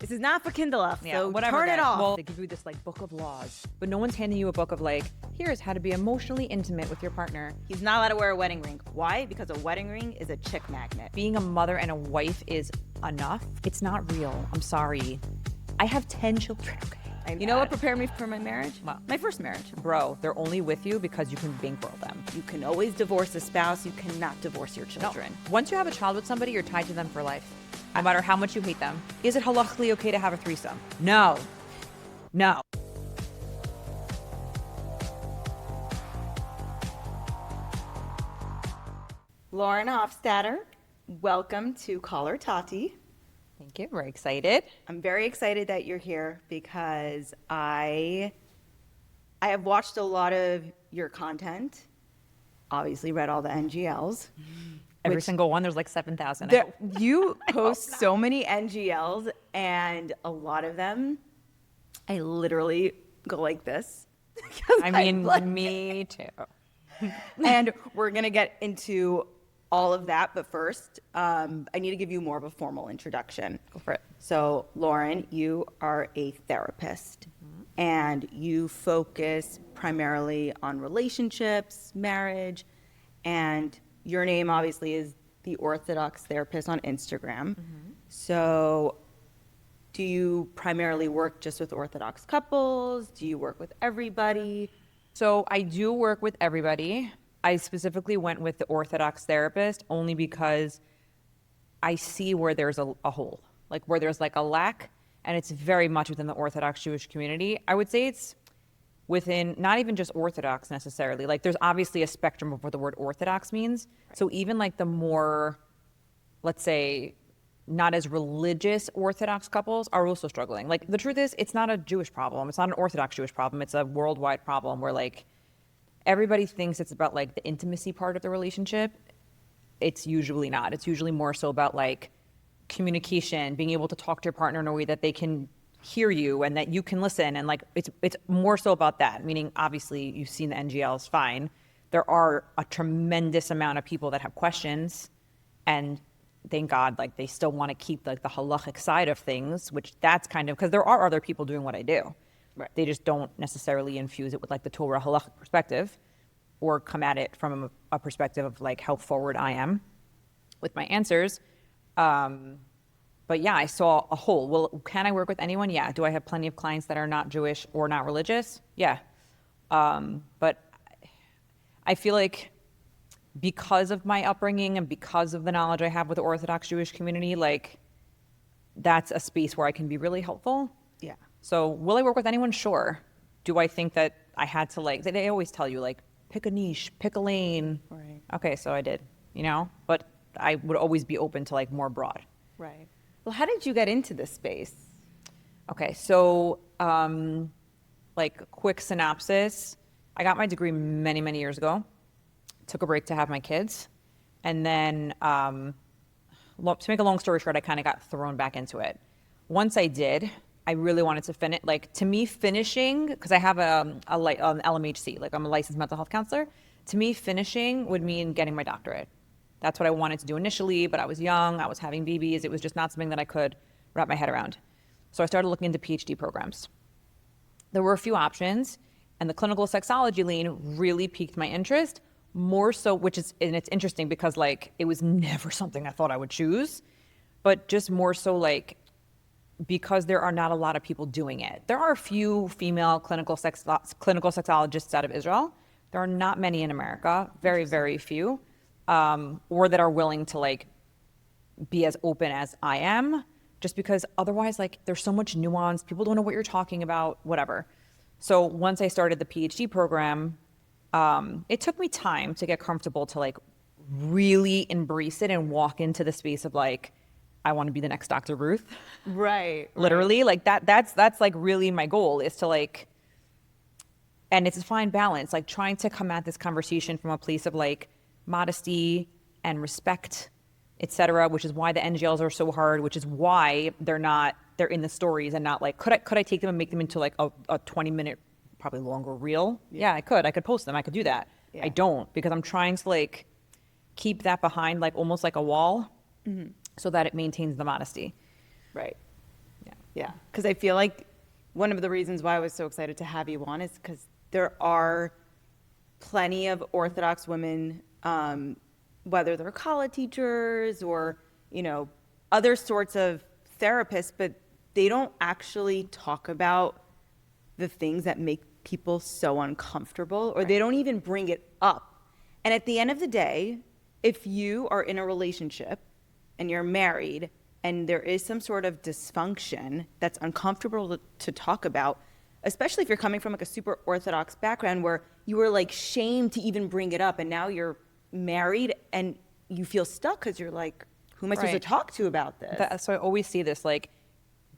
This is not for Kinderlach, so whatever, turn it guys. off. Well, they give you this like book of laws, but no one's handing you a book of like, here's how to be emotionally intimate with your partner. He's not allowed to wear a wedding ring. Why? Because a wedding ring is a chick magnet. Being a mother and a wife is enough. It's not real. I'm sorry. I have 10 children, okay? You know what prepared me for my marriage? What? My first marriage. Bro, they're only with you because you can bankroll them. You can always divorce a spouse. You cannot divorce your children. No. Once you have a child with somebody, you're tied to them for life. No matter how much you hate them. Is it halachically okay to have a threesome? No. No. Lauren Hofstadter, welcome to Her Tatty. Thank you. We're excited. I'm very excited that you're here because I have watched a lot of your content. Obviously, read all the NGLs. Every single one, there's like 7,000. You post so many NGLs, and a lot of them, I literally go like this. I mean, me too. And we're going to get into all of that. But first, I need to give you more of a formal introduction. Go for it. So, Lauren, you are a therapist, and you focus primarily on relationships, marriage, and your name obviously is the Orthodox therapist on Instagram. So do you primarily work just with Orthodox couples? Do you work with everybody? So I do work with everybody. I specifically went with the Orthodox therapist only because I see where there's a hole, like where there's like a lack, and it's very much within the Orthodox Jewish community. I would say it's within not even just Orthodox necessarily. Like there's obviously a spectrum of what the word Orthodox means. Right. So even like the more, let's say, not as religious Orthodox couples are also struggling. Like the truth is, it's not a Jewish problem. It's not an Orthodox Jewish problem. It's a worldwide problem where like everybody thinks it's about like the intimacy part of the relationship. It's usually not. It's usually more so about like communication, being able to talk to your partner in a way that they can hear you and that you can listen, and like it's more so about that. Meaning, obviously, you've seen the NGLs, fine. There are a tremendous amount of people that have questions, and thank God, like they still want to keep like the halachic side of things, which that's kind of because there are other people doing what I do. Right. They just don't necessarily infuse it with like the Torah halachic perspective, or come at it from a perspective of like how forward I am with my answers. But yeah, I saw a hole. Well, can I work with anyone? Yeah. Do I have plenty of clients that are not Jewish or not religious? Yeah. But I feel like because of my upbringing and because of the knowledge I have with the Orthodox Jewish community, like that's a space where I can be really helpful. Yeah. So will I work with anyone? Sure. Do I think that I had to like, they always tell you like, pick a niche, pick a lane. Right. Okay, so I did, but I would always be open to like more broad. Right. Well, how did you get into this space? Okay, so like a quick synopsis. I got my degree many, many years ago. Took a break to have my kids. And then to make a long story short, I kind of got thrown back into it. Once I did, I really wanted to finish. Like to me, finishing, because I have an LMHC, like I'm a licensed mental health counselor. To me, finishing would mean getting my doctorate. That's what I wanted to do initially, but I was young, I was having babies. It was just not something that I could wrap my head around. So I started looking into PhD programs. There were a few options, and the clinical sexology lane really piqued my interest, more so, and it's interesting because like, it was never something I thought I would choose, but just more so like, because there are not a lot of people doing it. There are a few female clinical sexologists out of Israel. There are not many in America, very, very few. Or that are willing to like be as open as I am, just because otherwise like there's so much nuance, people don't know what you're talking about, whatever. So once I started the PhD program, it took me time to get comfortable to like really embrace it and walk into the space of like, I want to be the next Dr. Ruth. Right. Literally, like that's like really my goal is to like, and it's a fine balance, like trying to come at this conversation from a place of like modesty and respect, etc., which is why the NGLs are so hard, which is why they're in the stories and not like, could I take them and make them into like a 20-minute, probably longer reel? Yeah, I could post them, I could do that. Yeah. I don't, because I'm trying to like keep that behind like almost like a wall, so that it maintains the modesty. Right. Yeah. Yeah, because I feel like one of the reasons why I was so excited to have you on is because there are plenty of Orthodox women, whether they're college teachers or, other sorts of therapists, but they don't actually talk about the things that make people so uncomfortable, or they don't even bring it up. And at the end of the day, if you are in a relationship and you're married and there is some sort of dysfunction that's uncomfortable to talk about, especially if you're coming from like a super Orthodox background where you were like shamed to even bring it up, and now you're married and you feel stuck because you're like, who am I supposed to talk to about this? So I always see this, like,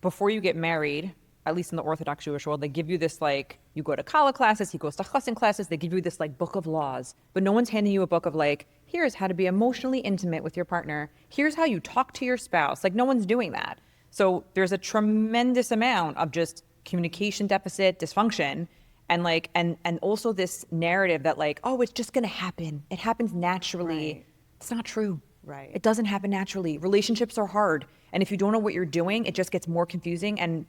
before you get married, at least in the Orthodox Jewish world, they give you this, like, you go to kala classes, he goes to chassan classes, they give you this, like, book of laws. But no one's handing you a book of, like, here's how to be emotionally intimate with your partner. Here's how you talk to your spouse. Like, no one's doing that. So there's a tremendous amount of just communication deficit, dysfunction, and, like, and also this narrative that, like, oh, it's just going to happen. It happens naturally. Right. It's not true. Right. It doesn't happen naturally. Relationships are hard. And if you don't know what you're doing, it just gets more confusing and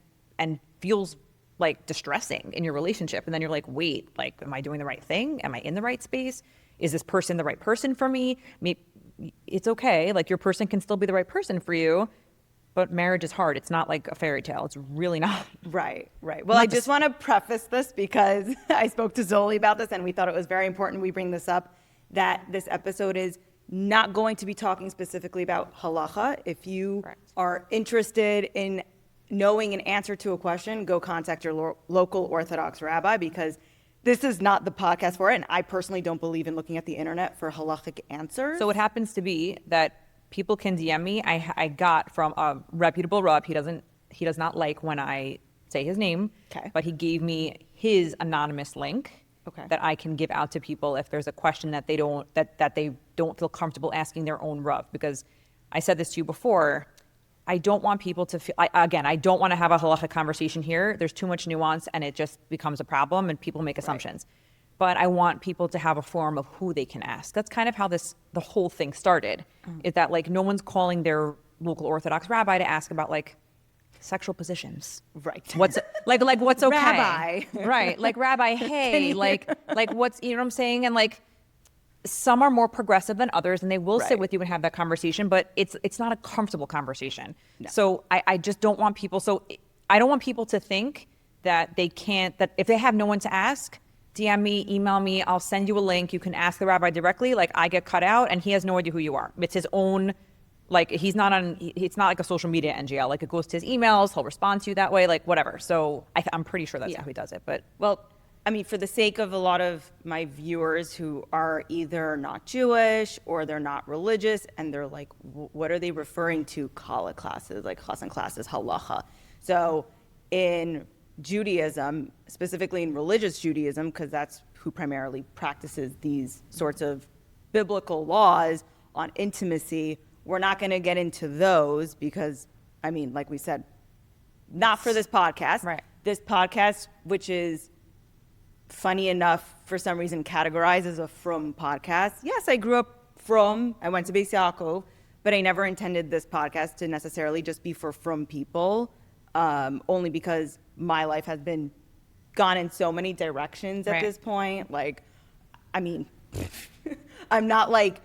feels like distressing in your relationship. And then you're like, wait, like, am I doing the right thing? Am I in the right space? Is this person the right person for me? It's okay. Like, your person can still be the right person for you, but marriage is hard. It's not like a fairy tale. It's really not. Right. Well, I just want to preface this because I spoke to Zoli about this and we thought it was very important we bring this up, that this episode is not going to be talking specifically about halacha. If you are interested in knowing an answer to a question, go contact your local Orthodox rabbi, because this is not the podcast for it. And I personally don't believe in looking at the internet for halachic answers. So it happens to be that people can DM me. I got from a reputable rab. He does not like when I say his name, but he gave me his anonymous link that I can give out to people if there's a question that they don't feel comfortable asking their own rab. Because I said this to you before, I don't want people to feel, I don't want to have a halacha conversation here. There's too much nuance and it just becomes a problem and people make assumptions. But I want people to have a forum of who they can ask. That's kind of how the whole thing started, is that, like, no one's calling their local Orthodox rabbi to ask about, like, sexual positions. Right. What's what's okay. Rabbi. Right. Like, rabbi, hey, like what's, you know what I'm saying? And, like, some are more progressive than others and they will sit with you and have that conversation, but it's not a comfortable conversation. No. So I just don't want people, I don't want people to think that they can't, that if they have no one to ask, DM me, email me, I'll send you a link. You can ask the rabbi directly. Like, I get cut out and he has no idea who you are. It's his own, like, it's not like a social media NGL. Like, it goes to his emails. He'll respond to you that way, like, whatever. So I'm pretty sure that's how he does it. But, well, I mean, for the sake of a lot of my viewers who are either not Jewish or they're not religious, and they're like, what are they referring to? Kala classes, like chassan classes, halacha. So in Judaism, specifically in religious Judaism, because that's who primarily practices these sorts of biblical laws on intimacy, we're not going to get into those because, I mean, like we said, not for this podcast. Right. This podcast, which is funny enough, for some reason, categorized as a frum podcast. Yes, I grew up frum. I went to Beis Yaakov, but I never intended this podcast to necessarily just be for frum people, only because my life has been gone in so many directions at this point. Like, I mean, I'm not like,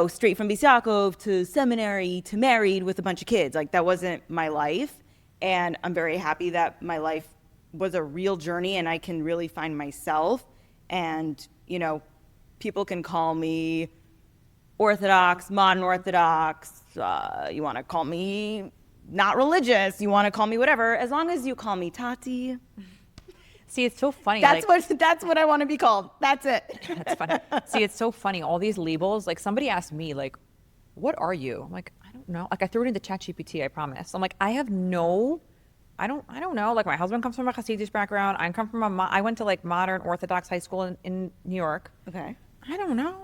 straight from Beis Yaakov to seminary to married with a bunch of kids. Like, that wasn't my life. And I'm very happy that my life was a real journey and I can really find myself. And, people can call me Orthodox, modern Orthodox. You want to call me not religious. You want to call me whatever. As long as you call me Tati. See, it's so funny. That's what I want to be called. That's it. That's funny. See, it's so funny. All these labels, like, somebody asked me, like, what are you? I'm like, I don't know. Like, I threw it into ChatGPT, I promise. I'm like, I don't know. Like, my husband comes from a Hasidic background. I come from I went to, like, modern Orthodox high school in New York. Okay. I don't know.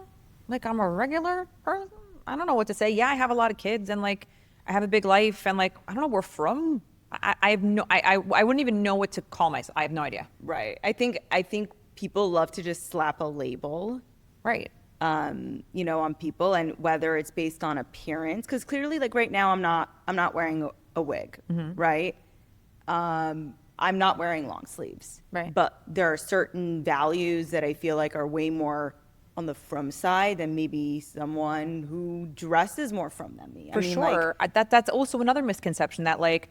Like, I'm a regular person. I don't know what to say. Yeah, I have a lot of kids and, like, I have a big life and, like, I don't know where from. I wouldn't even know what to call myself. I have no idea. Right. I think people love to just slap a label. Right. On people, and whether it's based on appearance, because clearly, like, right now I'm not wearing a wig, right? I'm not wearing long sleeves. Right. But there are certain values that I feel like are way more on the from side than maybe someone who dresses more from than me. For sure. That's also another misconception that like,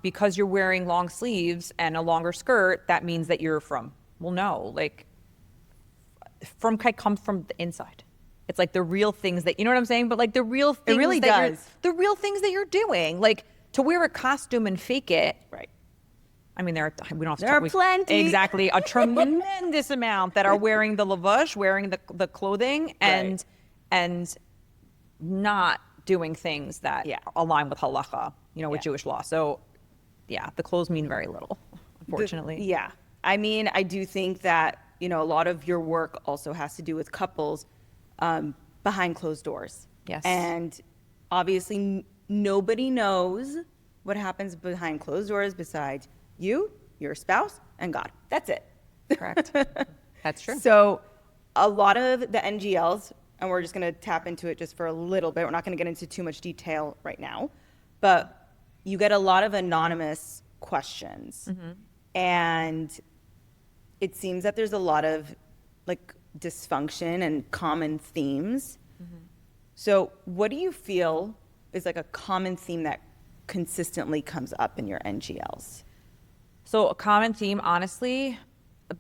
because you're wearing long sleeves and a longer skirt, that means that you're from. Well, no, like from comes from the inside. It's like the real things that, you know what I'm saying? But like the real things really that does. the real things that you're doing, like to wear a costume and fake it. Right. I mean, we don't have to There are plenty. Exactly. A tremendous amount that are wearing the lavush, wearing the clothing and not doing things that align with halacha, with Jewish law. So yeah, the clothes mean very little, unfortunately. I mean, I do think that, a lot of your work also has to do with couples behind closed doors. Yes. And obviously nobody knows what happens behind closed doors besides you, your spouse, and God. That's it. Correct. That's true. So a lot of the NGLs, and we're just going to tap into it just for a little bit. We're not going to get into too much detail right now, but you get a lot of anonymous questions. And it seems that there's a lot of like dysfunction and common themes. So what do you feel is like a common theme that consistently comes up in your NGLs? So a common theme, honestly,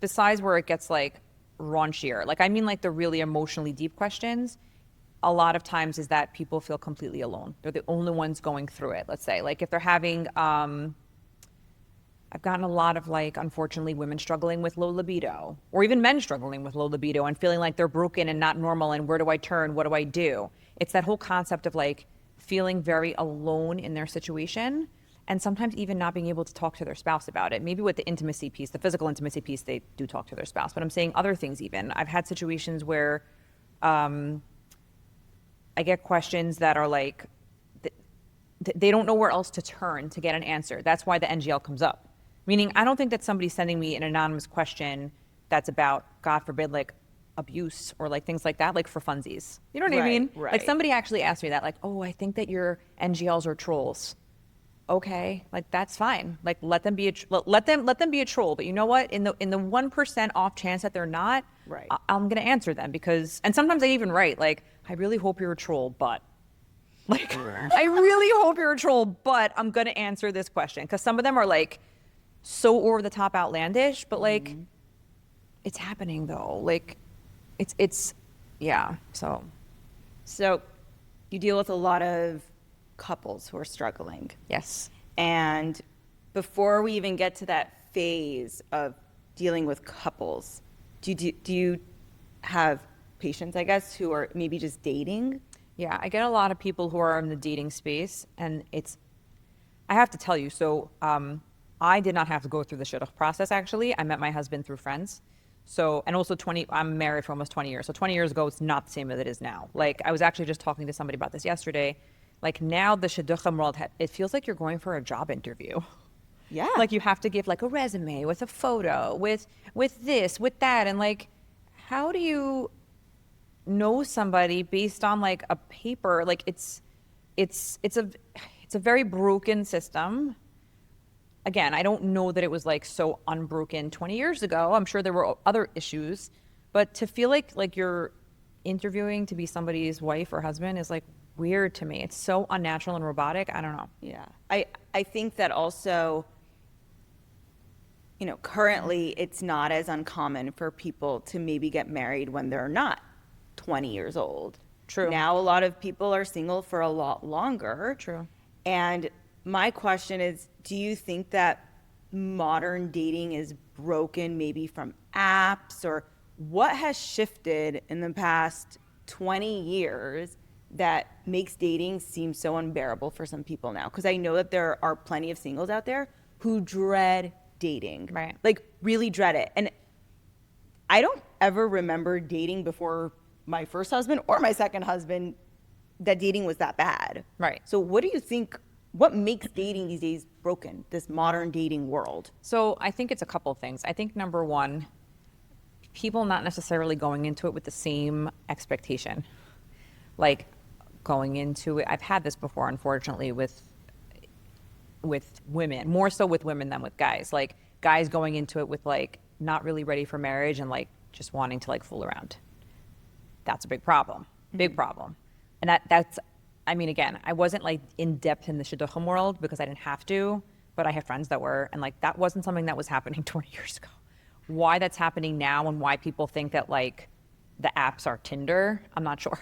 besides where it gets like raunchier, like I mean like the really emotionally deep questions, a lot of times is that people feel completely alone. They're the only ones going through it, let's say. Like if they're having, I've gotten a lot of like, unfortunately, women struggling with low libido, or even men struggling with low libido and feeling like they're broken and not normal and where do I turn, what do I do? It's that whole concept of like feeling very alone in their situation. And sometimes even not being able to talk to their spouse about it. Maybe with the intimacy piece, the physical intimacy piece, they do talk to their spouse. But I'm saying other things even. I've had situations where I get questions that are like, they don't know where else to turn to get an answer. That's why the NGL comes up. Meaning, I don't think that somebody's sending me an anonymous question that's about, God forbid, like abuse or like things like that, like for funsies. You know what I mean? Right. Like somebody actually asked me that, like, oh, I think that your NGLs are trolls. Okay, like that's fine. Like let them be a troll. But you know what? In the 1% off chance that they're not, right, I'm gonna answer them because. And sometimes I even write like, I really hope you're a troll, but like, I really hope you're a troll, but I'm gonna answer this question because some of them are like so over the top outlandish, but like it's happening though. Like it's yeah. So you deal with a lot of couples who are struggling. Yes. And before we even get to that phase of dealing with couples, do you have patients, I guess, who are maybe just dating? Yeah, I get a lot of people who are in the dating space, and I have to tell you, so I did not have to go through the shidduch process, actually. I met my husband through friends. So, and also I'm married for almost 20 years. So 20 years ago, it's not the same as it is now. Like, I was actually just talking to somebody about this yesterday. Like now the shidduchim world, it feels like you're going for a job interview. Yeah. Like you have to give like a resume with a photo, with this, with that. And like, how do you know somebody based on like a paper? Like it's a very broken system. Again, I don't know that it was like so unbroken 20 years ago. I'm sure there were other issues, but to feel like you're interviewing to be somebody's wife or husband is like weird to me. It's so unnatural and robotic. I don't know. Yeah. I think that also, currently it's not as uncommon for people to maybe get married when they're not 20 years old. True. Now a lot of people are single for a lot longer. True. And my question is, do you think that modern dating is broken maybe from apps, or what has shifted in the past 20 years that makes dating seem so unbearable for some people now? Because I know that there are plenty of singles out there who dread dating. Right. Like really dread it. And I don't ever remember dating before my first husband or my second husband that dating was that bad. Right. So what do you think, what makes dating these days broken, this modern dating world? So I think it's a couple things. I think number one, people not necessarily going into it with the same expectation. Like going into it, I've had this before, unfortunately, with with women, more so with women than with guys. Like guys going into it with like not really ready for marriage and like just wanting to like fool around. That's a big problem. Big problem. And that's, I mean, again, I wasn't like in depth in the shidduchim world because I didn't have to, but I have friends that were, and like that wasn't something that was happening 20 years ago. Why that's happening now and why people think that like the apps are Tinder, I'm not sure.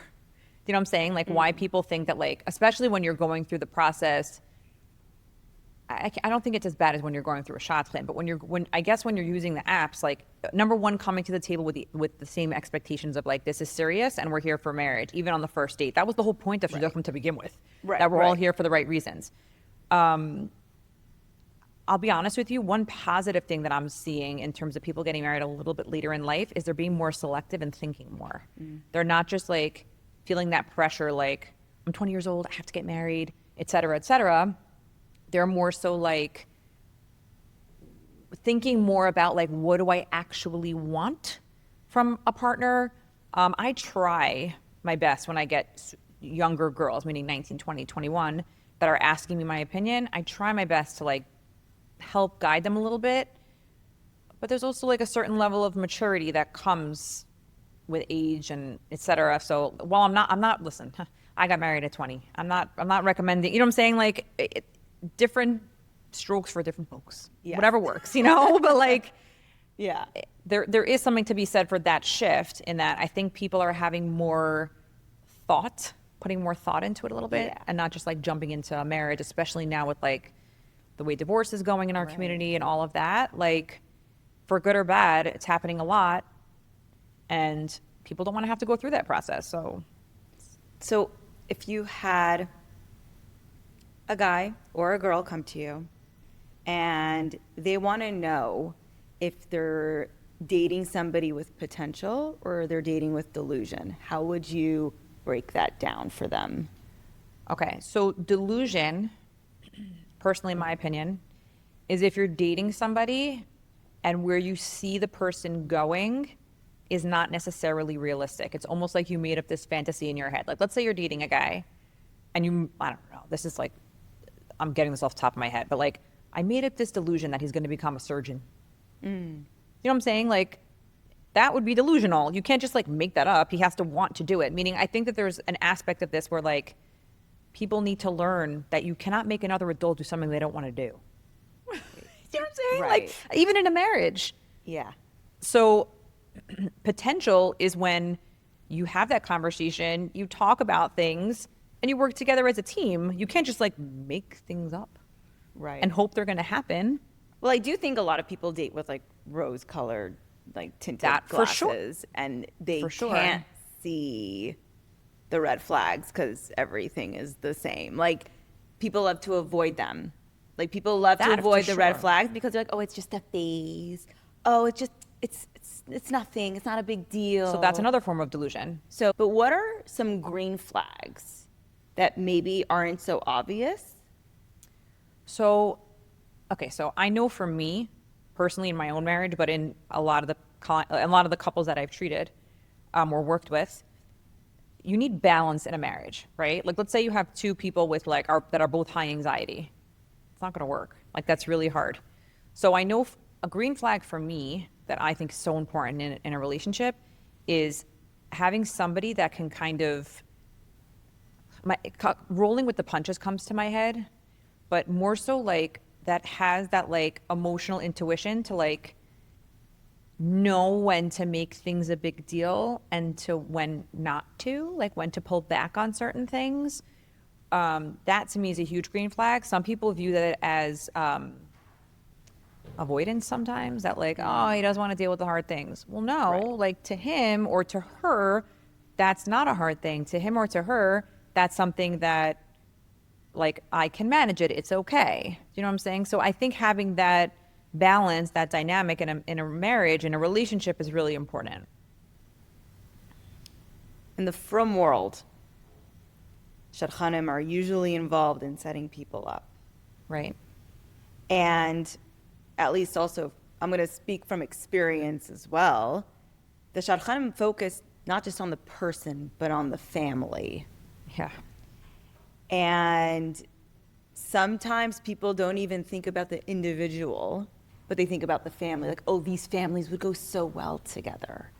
You know what I'm saying? Like why people think that like, especially when you're going through the process, I don't think it's as bad as when you're going through a shot plan, but when I guess when you're using the apps, like number one, coming to the table with the same expectations of like, this is serious and we're here for marriage, even on the first date. That was the whole point of shidduchim to begin with, that we're all here for the right reasons. I'll be honest with you, one positive thing that I'm seeing in terms of people getting married a little bit later in life is they're being more selective and thinking more. They're not just like feeling that pressure, like I'm 20 years old, I have to get married, et cetera, et cetera. They're more so like thinking more about like, what do I actually want from a partner? I try my best when I get younger girls, meaning 19, 20, 21, that are asking me my opinion. I try my best to like help guide them a little bit. But there's also like a certain level of maturity that comes with age and et cetera. So while I'm not, listen, I got married at 20. I'm not recommending, you know what I'm saying? Like, different strokes for different folks. Yes. Whatever works, you know? But like, yeah, there is something to be said for that shift in that I think people are having more thought, putting more thought into it a little bit, and not just like jumping into a marriage, especially now with like the way divorce is going in our community and all of that. Like, for good or bad, it's happening a lot, and people don't want to have to go through that process. So if you had a guy or a girl come to you and they want to know if they're dating somebody with potential or they're dating with delusion, how would you break that down for them? Okay, so delusion, personally in my opinion, is if you're dating somebody and where you see the person going is not necessarily realistic. It's almost like you made up this fantasy in your head. Like, let's say you're dating a guy and I don't know, this is like, I'm getting this off the top of my head, but like, I made up this delusion that he's going to become a surgeon. You know what I'm saying? Like, that would be delusional. You can't just like make that up. He has to want to do it. Meaning, I think that there's an aspect of this where like, people need to learn that you cannot make another adult do something they don't want to do. You know what I'm saying? Right. Like, even in a marriage. Yeah. So potential is when you have that conversation, you talk about things, and you work together as a team. You can't just like make things up, right, and hope they're going to happen. Well, I do think a lot of people date with like rose-colored, like tinted glasses, for sure. And they for sure. can't see the red flags because everything is the same. Like, people love to avoid them. Like, people love to avoid the red flags because they're like, oh, it's just a phase. Oh, it's just it's nothing. It's not a big deal. So that's another form of delusion. So, but what are some green flags that maybe aren't so obvious? So, okay, so I know for me, personally in my own marriage, but in a lot of the couples that I've treated or worked with, you need balance in a marriage, right? Like, let's say you have two people with like that are both high anxiety. It's not going to work. Like, that's really hard. So I know a green flag for me that I think is so important in a relationship is having somebody that can kind of, rolling with the punches comes to my head, but more so like that has that like emotional intuition to like know when to make things a big deal and to when not to, like when to pull back on certain things. That to me is a huge green flag. Some people view that as avoidance sometimes, that like, oh, he doesn't want to deal with the hard things. Well, no, right. Like to him or to her, that's not a hard thing. To him or to her, that's something that like, I can manage it. It's okay. You know what I'm saying? So I think having that balance, that dynamic in a marriage, in a relationship is really important. In the frum world, shadchanim are usually involved in setting people up. Right. And at least also, I'm going to speak from experience as well, the shadchanim focus not just on the person, but on the family. Yeah. And sometimes people don't even think about the individual, but they think about the family. Like, oh, these families would go so well together.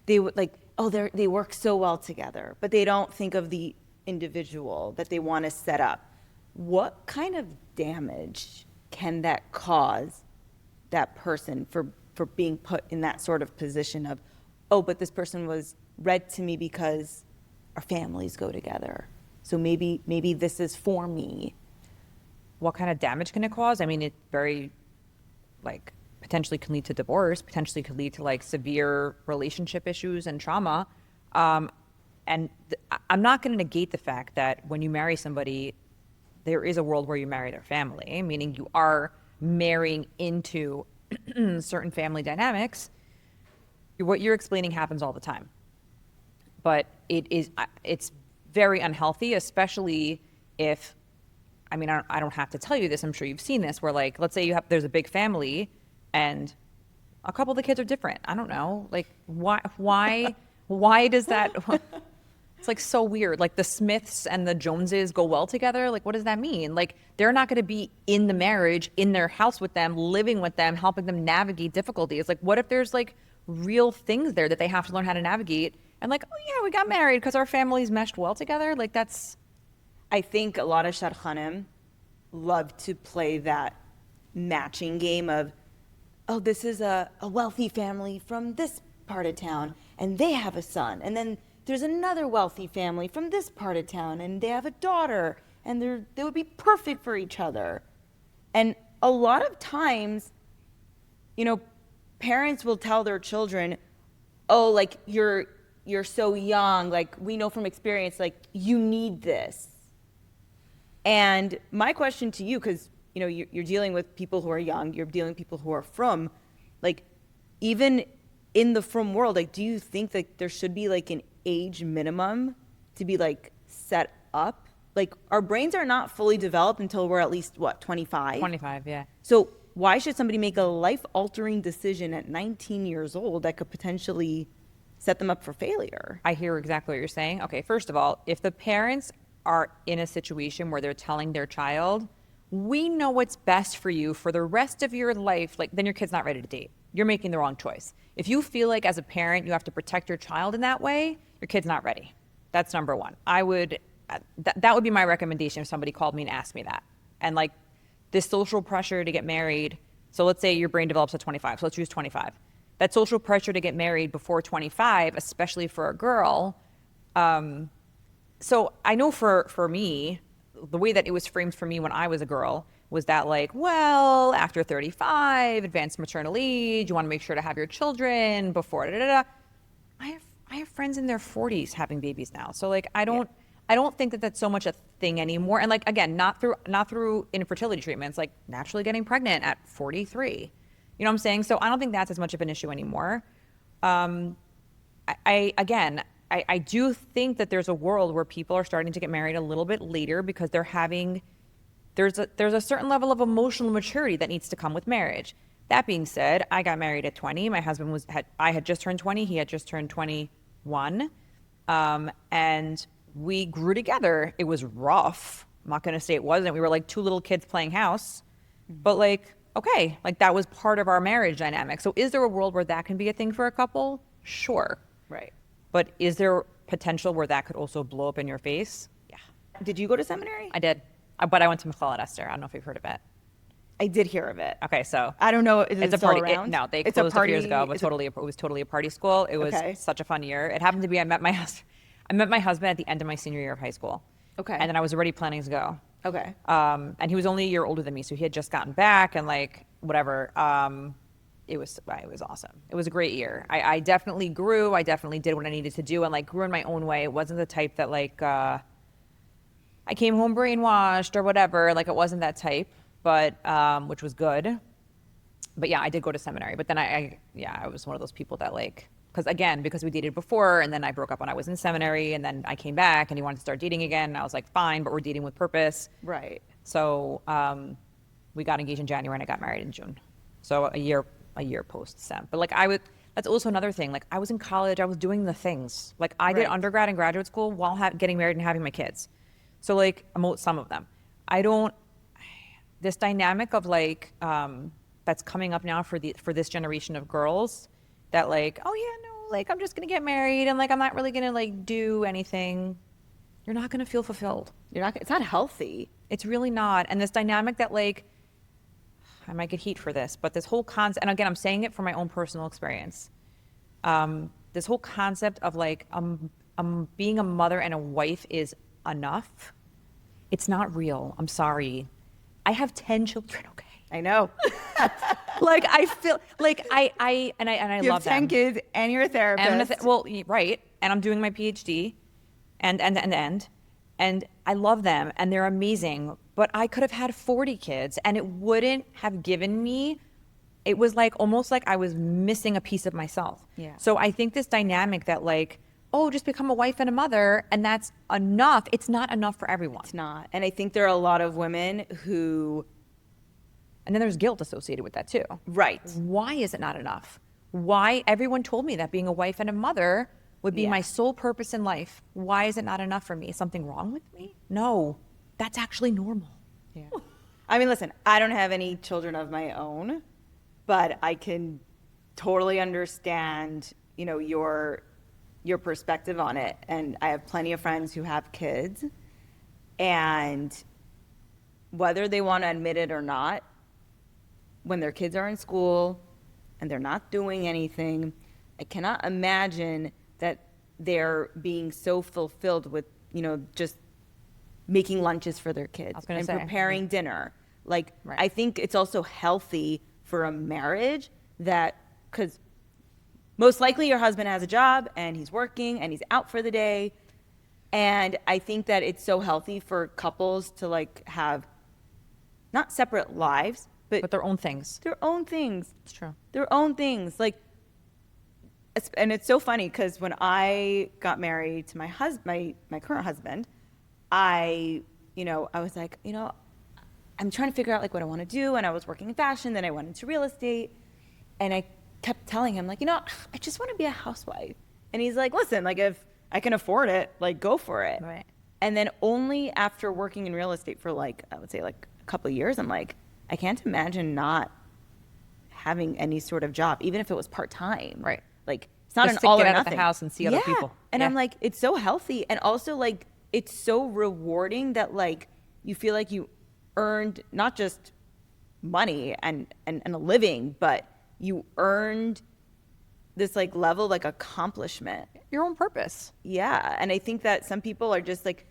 They would like, oh, they work so well together, but they don't think of the individual that they want to set up. What kind of damage can that cause that person for being put in that sort of position of, oh, but this person was read to me because our families go together. So maybe this is for me. What kind of damage can it cause? I mean, it very, like, potentially can lead to divorce, potentially could lead to like severe relationship issues and trauma. I'm not going to negate the fact that when you marry somebody, there is a world where you marry their family, meaning you are marrying into certain family dynamics. What you're explaining happens all the time. But it's very unhealthy, especially if, I mean, I don't have to tell you this, I'm sure you've seen this, where like, let's say there's a big family and a couple of the kids are different. I don't know, like why does that, it's like so weird. Like the Smiths and the Joneses go well together. Like, what does that mean? Like, they're not going to be in the marriage, in their house with them, living with them, helping them navigate difficulties. Like, what if there's like real things there that they have to learn how to navigate? And like, oh yeah, we got married because our families meshed well together. Like that's, I think a lot of shadchanim love to play that matching game of, oh, this is a wealthy family from this part of town, and they have a son. And then there's another wealthy family from this part of town, and they have a daughter, and they would be perfect for each other. And a lot of times, parents will tell their children, oh, like, you're so young, like, we know from experience, like, you need this. And my question to you, because you're dealing with people who are young, you're dealing with people who are frum, like, even in the frum world, like, do you think that there should be like an age minimum to be like set up? Like, our brains are not fully developed until we're at least 25? 25, yeah. So why should somebody make a life-altering decision at 19 years old that could potentially set them up for failure? I hear exactly what you're saying. Okay, first of all, if the parents are in a situation where they're telling their child, we know what's best for you for the rest of your life, like, then your kid's not ready to date. You're making the wrong choice. If you feel like as a parent you have to protect your child in that way, your kid's not ready. That's number one. That would be my recommendation if somebody called me and asked me that. And like this social pressure to get married. So let's say your brain develops at 25. So let's use 25. That social pressure to get married before 25, especially for a girl. So I know for me, the way that it was framed for me when I was a girl was that like, well, after 35, advanced maternal age, you want to make sure to have your children before I have friends in their 40s having babies now. So like, I don't think that that's so much a thing anymore. And like, again, not through infertility treatments, like naturally getting pregnant at 43. You know what I'm saying? So I don't think that's as much of an issue anymore. I do think that there's a world where people are starting to get married a little bit later because there's a certain level of emotional maturity that needs to come with marriage. That being said, I got married at 20. My husband I had just turned 20. He had just turned 21. And we grew together. It was rough. I'm not going to say it wasn't. We were like two little kids playing house. But like, okay, like that was part of our marriage dynamic. So is there a world where that can be a thing for a couple? Sure. Right. But is there potential where that could also blow up in your face? Yeah. Did you go to seminary? I did. But I went to Michael Esther. I don't know if you've heard of it. I did hear of it. Okay, so I don't know. Is it's it a party. still around? No, they it's closed a party, few years ago. But it was totally a party school. It was such a fun year. It happened to be I met my husband at the end of my senior year of high school. Okay. And then I was already planning to go. Okay. And he was only a year older than me, so he had just gotten back and like whatever. It was awesome. It was a great year. I definitely grew. I definitely did what I needed to do and like grew in my own way. It wasn't the type that like I came home brainwashed or whatever. Like it wasn't that type, but which was good. But yeah, I did go to seminary. But then I was one of those people that like, because we dated before and then I broke up when I was in seminary and then I came back and he wanted to start dating again. And I was like, fine, but we're dating with purpose. Right. So we got engaged in January and I got married in June. So a year post sem. But like that's also another thing. Like I was in college, I was doing the things. Like I did undergrad and graduate school while getting married and having my kids. So like some of them. I don't this dynamic of like that's coming up now for this generation of girls that like, oh yeah, no, like I'm just gonna get married and like I'm not really gonna like do anything. You're not gonna feel fulfilled. It's not healthy. It's really not. And this dynamic that like, I might get heat for this, but this whole concept, and again, I'm saying it from my own personal experience. This whole concept of like, being a mother and a wife is enough. It's not real. I'm sorry. I have 10 children. Okay. I know. Like I feel like I You love have 10 them. kids and you're a therapist. Right. And I'm doing my PhD and I love them and they're amazing, but I could have had 40 kids and it wouldn't have given me, it was like almost like I was missing a piece of myself. Yeah. So I think this dynamic that like, oh, just become a wife and a mother and that's enough. It's not enough for everyone. It's not. And I think there are a lot of women who... And then there's guilt associated with that too. Right. Why is it not enough? Why? Everyone told me that being a wife and a mother would be my sole purpose in life. Why is it not enough for me? Is something wrong with me? No, that's actually normal. Yeah. I mean, listen, I don't have any children of my own, but I can totally understand, you know, your perspective on it. And I have plenty of friends who have kids, and whether they want to admit it or not, when their kids are in school and they're not doing anything, I cannot imagine that they're being so fulfilled with, you know, just making lunches for their kids and preparing dinner. Like, right. I think it's also healthy for a marriage that, because most likely your husband has a job and he's working and he's out for the day. And I think that it's so healthy for couples to like have not separate lives, but their own things. Their own things. It's true. Their own things. Like, and it's so funny because when I got married to my husband, my current husband, I was like, you know, I'm trying to figure out like what I want to do. And I was working in fashion. Then I went into real estate. And I kept telling him like, you know, I just want to be a housewife. And he's like, listen, like if I can afford it, like go for it. Right. And then only after working in real estate for like, I would say like a couple of years, I'm like, I can't imagine not having any sort of job, even if it was part-time. Right. Like it's not just an all get or out nothing. of the house and see other people. And I'm like, it's so healthy. And also like, it's so rewarding that like, you feel like you earned not just money and a living, but you earned this like level, like accomplishment. Your own purpose. Yeah. And I think that some people are just like,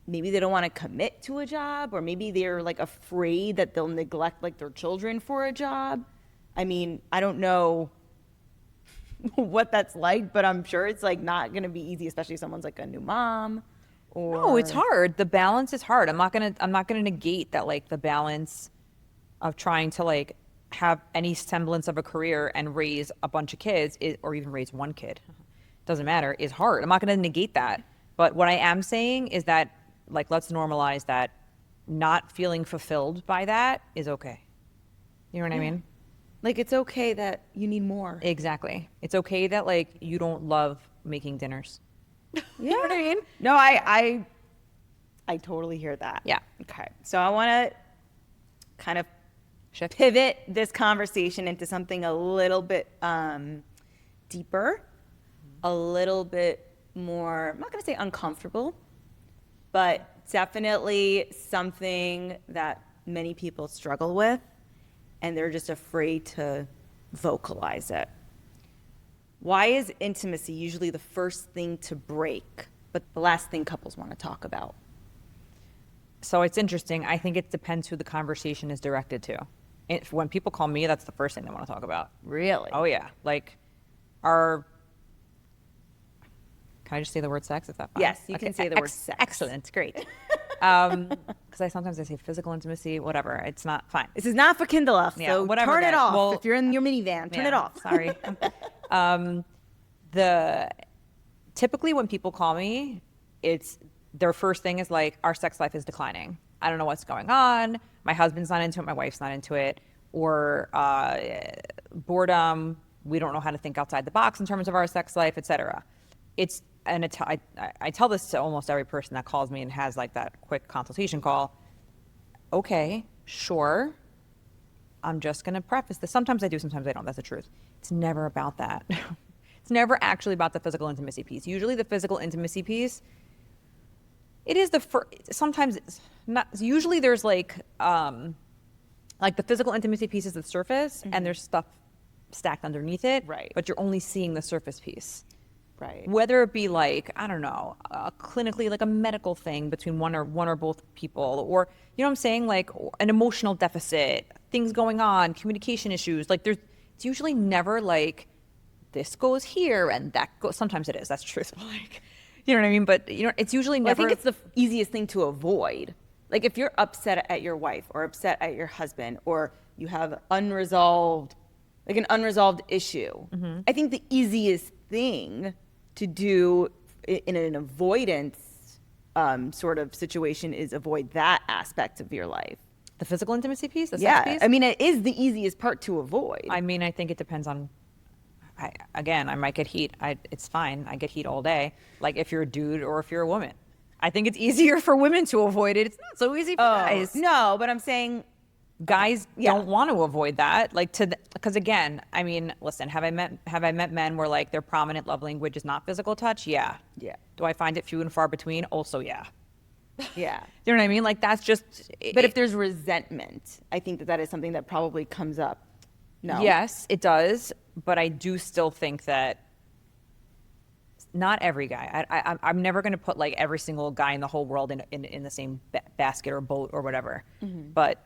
maybe they don't want to commit to a job, or maybe they're like afraid that they'll neglect like their children for a job. I mean, I don't know what that's like, but I'm sure it's like not going to be easy, especially if someone's like a new mom. Or... No, it's hard. The balance is hard. I'm not gonna negate that, like the balance of trying to like have any semblance of a career and raise a bunch of kids or even raise one kid, doesn't matter, is hard. I'm not gonna negate that. But what I am saying is that like, let's normalize that not feeling fulfilled by that is okay. You know what I mean? Like, it's okay that you need more. Exactly. It's okay that like you don't love making dinners. Yeah. You know what I mean? No, I totally hear that. Yeah. Okay. So I want to kind of pivot this conversation into something a little bit deeper, a little bit more, I'm not going to say uncomfortable, but definitely something that many people struggle with, and they're just afraid to vocalize it. Why is intimacy usually the first thing to break, but the last thing couples want to talk about? So it's interesting. I think it depends who the conversation is directed to. When people call me, that's the first thing they want to talk about. Really? Oh yeah. Like can I just say the word sex? Is that fine? Yes, you can say the word sex. Excellent. Great. Because sometimes I say physical intimacy, whatever. It's not fine. This is not for Kinderlach, Yeah, so whatever, turn it guys. off. Well, if you're in your minivan, turn it off. Sorry. Typically when people call me, it's their first thing is like, our sex life is declining. I don't know what's going on. My husband's not into it. My wife's not into it. Or boredom. We don't know how to think outside the box in terms of our sex life, etc. I tell this to almost every person that calls me and has like that quick consultation call. Okay, Sure. I'm just going to preface this. Sometimes I do, sometimes I don't. That's the truth. It's never about that. It's never actually about the physical intimacy piece. Usually the physical intimacy piece, it is the first, sometimes it's not, usually there's like the physical intimacy piece is the surface and there's stuff stacked underneath it. Right. But you're only seeing the surface piece. Right. Whether it be like, I don't know, clinically like a medical thing between one or both people, or, you know what I'm saying? Like an emotional deficit, things going on, communication issues. Like it's usually never like this goes here and that goes, sometimes it is, that's the truth. Like, you know what I mean? But it's usually Well, never. I think it's the easiest thing to avoid. Like if you're upset at your wife or upset at your husband, or you have an unresolved issue, I think the easiest thing to do in an avoidance sort of situation is avoid that aspect of your life. The physical intimacy piece, the Yeah, sex piece? I mean, it is the easiest part to avoid. I mean, I think it depends on. I might get heat. It's fine. I get heat all day. Like if you're a dude or if you're a woman, I think it's easier for women to avoid it. It's not so easy for guys. No, but I'm saying Guys Yeah. don't want to avoid that. Like because again, I mean, listen, have I met men where like their prominent love language is not physical touch? Yeah. Yeah. Do I find it few and far between? Also, yeah. yeah. You know what I mean? Like that's just. But if there's resentment, I think that is something that probably comes up. No. Yes, it does, but I do still think that not every guy. I'm never going to put like every single guy in the whole world in the same basket or boat or whatever. But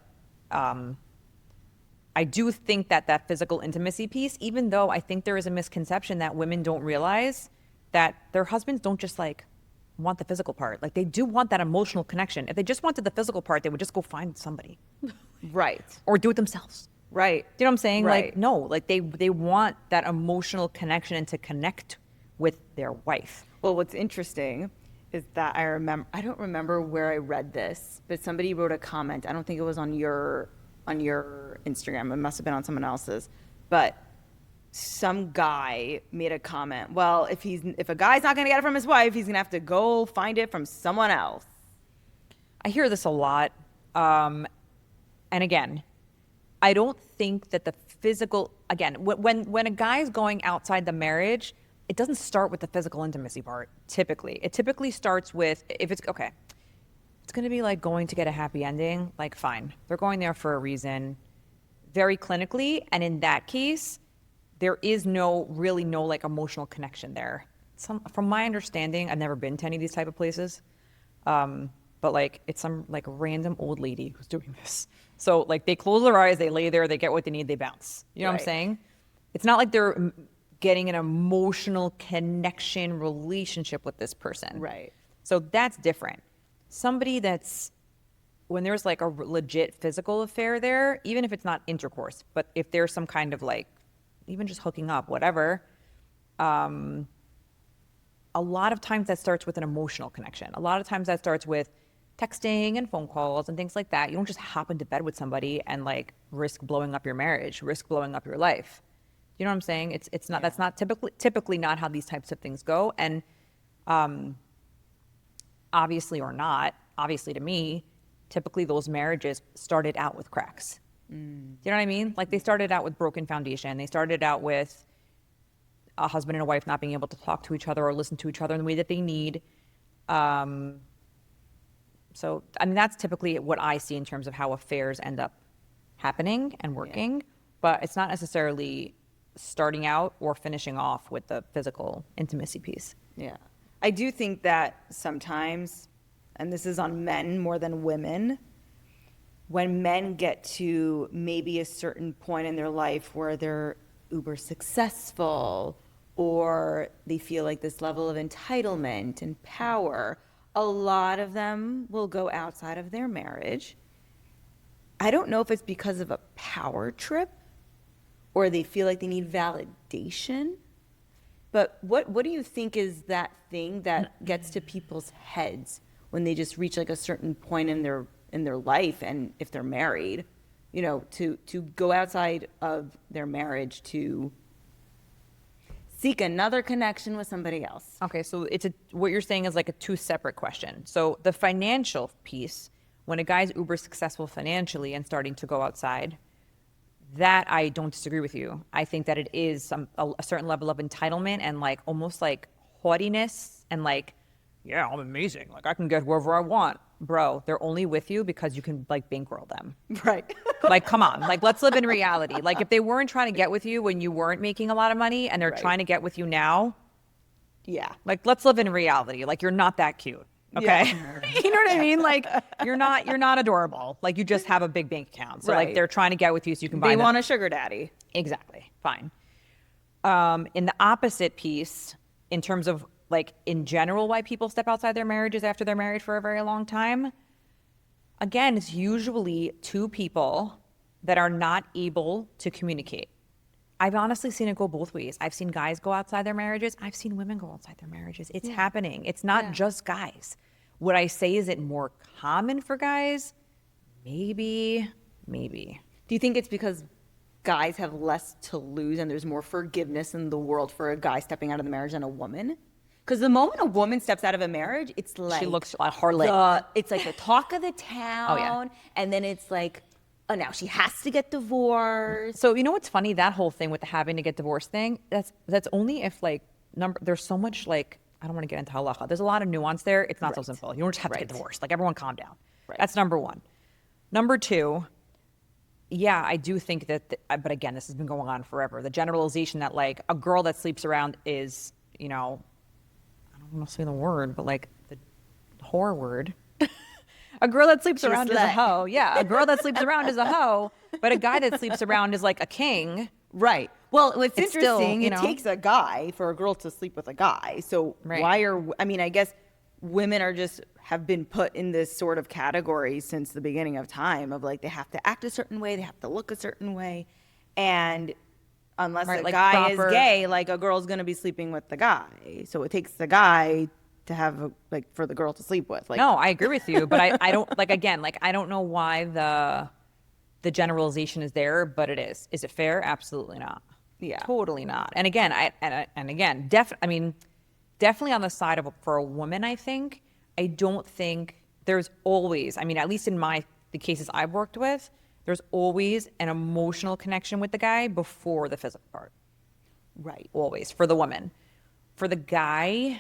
I do think that physical intimacy piece, even though I think there is a misconception that women don't realize that their husbands don't just like want the physical part. Like they do want that emotional connection. If they just wanted the physical part, they would just go find somebody Right. or do it themselves. Right. Do you know what I'm saying? Right. Like, no, like they want that emotional connection and to connect with their wife. Well, what's interesting is that I don't remember where I read this, but somebody wrote a comment. I don't think it was on your Instagram. It must have been on someone else's. But some guy made a comment. Well, if a guy's not going to get it from his wife, he's going to have to go find it from someone else. I hear this a lot. And again, I don't think that the physical, again, when a guy's going outside the marriage, it doesn't start with the physical intimacy part, typically. It typically starts with, if it's, okay, it's going to be like going to get a happy ending, like fine. They're going there for a reason, very clinically. And in that case, there is really no like emotional connection there. From my understanding, I've never been to any of these type of places. But like it's some like random old lady who's doing this. So like they close their eyes, they lay there, they get what they need, they bounce. You know what I'm saying? It's not like they're getting an emotional connection relationship with this person. Right. So that's different. Somebody that's, when there's like a legit physical affair there, even if it's not intercourse, but if there's some kind of like, even just hooking up, whatever, a lot of times that starts with an emotional connection. A lot of times that starts with texting and phone calls and things like that. You don't just hop into bed with somebody and like risk blowing up your marriage, risk blowing up your life. You know what I'm saying? It's not, that's not typically not how these types of things go. And obviously to me, typically those marriages started out with cracks. Do you know what I mean? Like they started out with broken foundation. They started out with a husband and a wife not being able to talk to each other or listen to each other in the way that they need. So, I mean, that's typically what I see in terms of how affairs end up happening and working, but it's not necessarily starting out or finishing off with the physical intimacy piece. Yeah. I do think that sometimes, and this is on men more than women, when men get to maybe a certain point in their life where they're uber successful or they feel like this level of entitlement and power, a lot of them will go outside of their marriage. I don't know if it's because of a power trip or they feel like they need validation. But what do you think is that thing that gets to people's heads when they just reach like a certain point in their life, and if they're married, you know, to go outside of their marriage to seek another connection with somebody else? Okay, so what you're saying is like a two separate question. So the financial piece, When a guy's uber successful financially and starting to go outside, that I don't disagree with you. I think that it is a certain level of entitlement and like almost like haughtiness and like, yeah, I'm amazing. Like I can get whoever I want. Bro, they're only with you because you can like bankroll them. Right. Like, come on. Like, let's live in reality. Like, if they weren't trying to get with you when you weren't making a lot of money and they're Right. trying to get with you now, Yeah. like, let's live in reality. Like, you're not that cute. Okay. Yeah. You know what I mean? Like, you're not adorable. Like, you just have a big bank account. So, like, Right. they're trying to get with you so you can buy They them. want a sugar daddy. Exactly. Fine. In the opposite piece, in terms of like in general, why people step outside their marriages after they're married for a very long time, again, it's usually two people that are not able to communicate. I've honestly seen it go both ways. I've seen guys go outside their marriages. I've seen women go outside their marriages. It's happening. It's not just guys. Would I say, is it more common for guys? Maybe. Do you think it's because guys have less to lose and there's more forgiveness in the world for a guy stepping out of the marriage than a woman? Because the moment a woman steps out of a marriage, it's like She looks a harlot. it's like the talk of the town, and then it's like, oh, now she has to get divorced. So you know what's funny? That whole thing with the having to get divorced thing, that's only if like there's so much like, I don't want to get into halacha. There's a lot of nuance there. It's not so simple. You don't just have to get divorced. Like everyone calm down. Right. That's number one. Number two, yeah, I do think that, but again, this has been going on forever. The generalization that like a girl that sleeps around is, you know, I don't want to say the word, but like the whore word. A girl that sleeps around is a hoe. Yeah, a girl that sleeps around is a hoe, but a guy that sleeps around is like a king. Right. Well, it's It's still, interesting. you It know. takes a guy for a girl to sleep with a guy. So Right. I guess women have been put in this sort of category since the beginning of time of like they have to act a certain way, they have to look a certain way. And unless Right, a like guy proper- is gay, like a girl's going to be sleeping with the guy. So it takes the guy to have like for the girl to sleep with. Like No, I agree with you, but I don't like again, like I don't know why the generalization is there, but it is. Is it fair? Absolutely not. Yeah. Totally not. And again, definitely on the side of for a woman, I think, I don't think there's always, I mean, at least in the cases I've worked with, there's always an emotional connection with the guy before the physical part. right. Always for the woman. For the guy,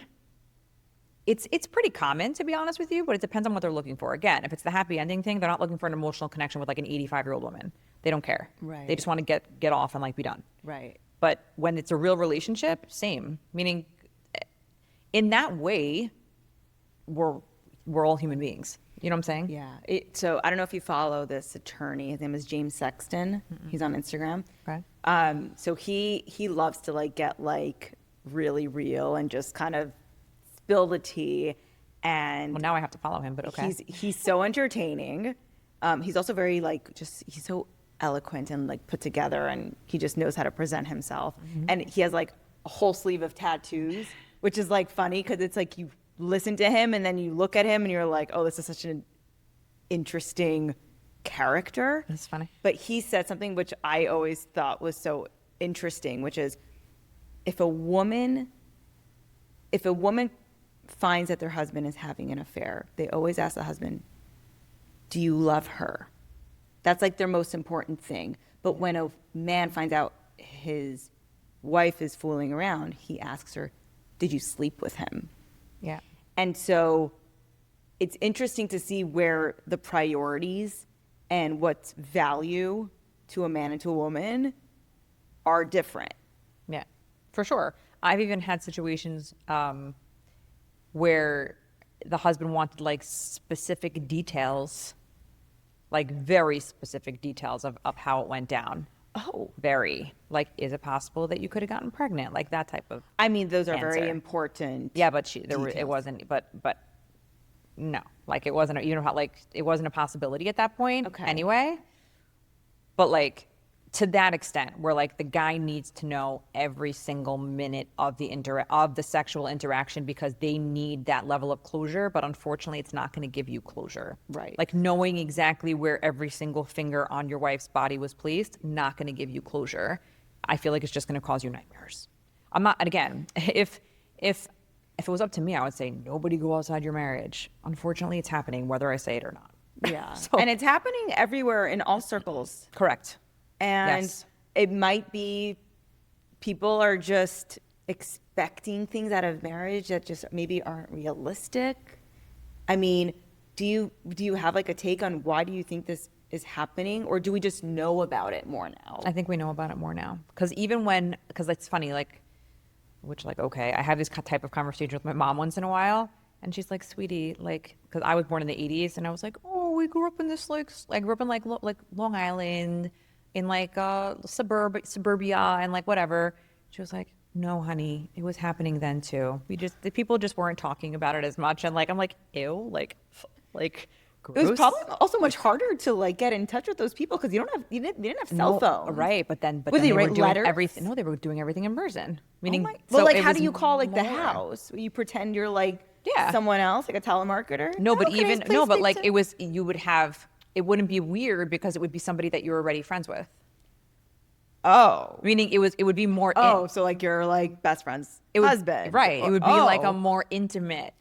it's pretty common, to be honest with you, but it depends on what they're looking for. Again, if it's the happy ending thing, they're not looking for an emotional connection with like an 85-year-old woman. They don't care. Right. They just want to get off and like be done. Right. But when it's a real relationship, same. Meaning, in that way, we're all human beings. You know what I'm saying? Yeah. So I don't know if you follow this attorney. His name is James Sexton. He's on Instagram. Okay. So he loves to like get like really real and just kind of spill the tea. And Well, now I have to follow him, but okay. he's so entertaining. He's also very like he's so eloquent and like put together, and he just knows how to present himself. And he has like a whole sleeve of tattoos, which is like funny because it's like you listen to him and then you look at him and you're like, oh, this is such an interesting character. That's funny. But he said something which I always thought was so interesting, which is if a woman finds that their husband is having an affair, they always ask the husband, do you love her? That's like their most important thing. But when a man finds out his wife is fooling around, he asks her, did you sleep with him? Yeah. And so it's interesting to see where the priorities and what's value to a man and to a woman are different. Yeah, for sure. I've even had situations where the husband wanted like specific details, like very specific details of how it went down. Oh. Very. Like, is it possible that you could have gotten pregnant? Like that type of. I mean, those are very Answer. important. Yeah, but it Details. wasn't. But no, like it wasn't. You know how like it wasn't a possibility at that point. Okay. Anyway, but like to that extent, where like the guy needs to know every single minute of the sexual interaction because they need that level of closure. But unfortunately, it's not going to give you closure. Right. Like knowing exactly where every single finger on your wife's body was placed, not going to give you closure. I feel like it's just going to cause you nightmares. I'm not. And again, if it was up to me, I would say nobody go outside your marriage. Unfortunately, it's happening, whether I say it or not. Yeah. So- And it's happening everywhere in all circles. Correct. And Yes. it might be people are just expecting things out of marriage that just maybe aren't realistic. I mean, do you have like a take on why do you think this is happening, or do we just know about it more now? I think we know about it more now. Because because it's funny, like, okay, I have this type of conversation with my mom once in a while. And she's like, sweetie, like, because I was born in the 80s. And I was like, oh, we grew up in this, like, I grew up in, like, like Long Island, in, like, suburbia, and, like, whatever. She was like, no, honey, it was happening then, too. The people just weren't talking about it as much. And, like, I'm like, ew, like, gross. It was probably also much harder to like get in touch with those people because you didn't have cell No, phones. right? But then Would they were write doing letters? everything. No, they were doing everything in person. Meaning, Well, so like, it how was do you call like the more. house? You pretend you're like Yeah. someone else, like a telemarketer. No, but can I even please no, but speak like to- you would have. It wouldn't be weird because it would be somebody that you're already friends with. Oh. Meaning, it would be more. Oh, so like you're like best friend's husband. Right. It would be like a more intimate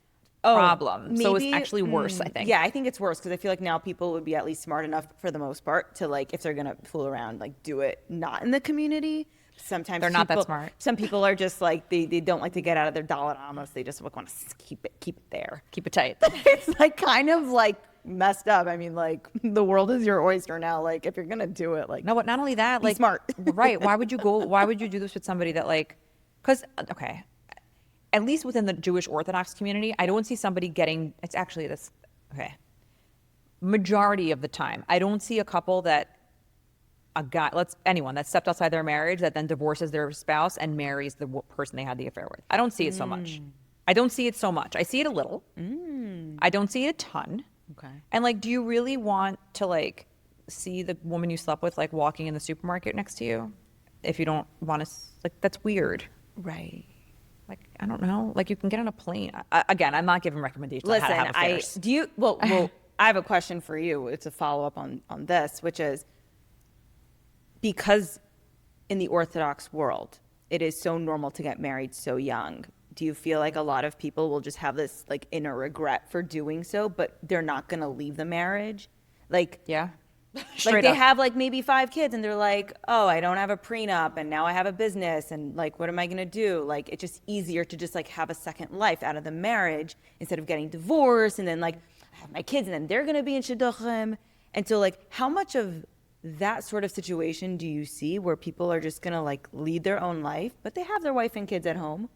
problem. So it's actually worse, I think. Yeah, I think it's worse because I feel like now people would be at least smart enough for the most part to like, if they're gonna fool around, like do it not in the community. Sometimes They're not that people- smart. Some people are just like they don't like to get out of their dollar-amos. They just want to keep it there. Keep it tight. It's like kind of like messed up. I mean, like the world is your oyster now. Like if you're gonna do it, like No, but not only that, be like smart. right? Why would you do this with somebody that like? Because okay, at least within the Jewish Orthodox community, I don't see somebody getting. It's actually this. Okay, majority of the time, I don't see a couple that a guy, anyone that stepped outside their marriage that then divorces their spouse and marries the person they had the affair with. I don't see it so much. I don't see it so much. I see it a little. I don't see it a ton. Okay. And like, do you really want to like see the woman you slept with like walking in the supermarket next to you? If you don't want to, like, that's weird. right. Like, I don't know. Like, you can get on a plane. Again, I'm not giving recommendations on how to have affairs. Well, I have a question for you. It's a follow up on this, which is because in the Orthodox world, it is so normal to get married so young. Do you feel like a lot of people will just have this like inner regret for doing so, but they're not going to leave the marriage? Like, Yeah. like Straight they up. have like maybe 5 kids and they're like, oh, I don't have a prenup and now I have a business and like, what am I going to do? Like, it's just easier to just like have a second life out of the marriage instead of getting divorced and then like I have my kids and then they're going to be in shidduchim. And so like, how much of that sort of situation do you see where people are just going to like lead their own life, but they have their wife and kids at home?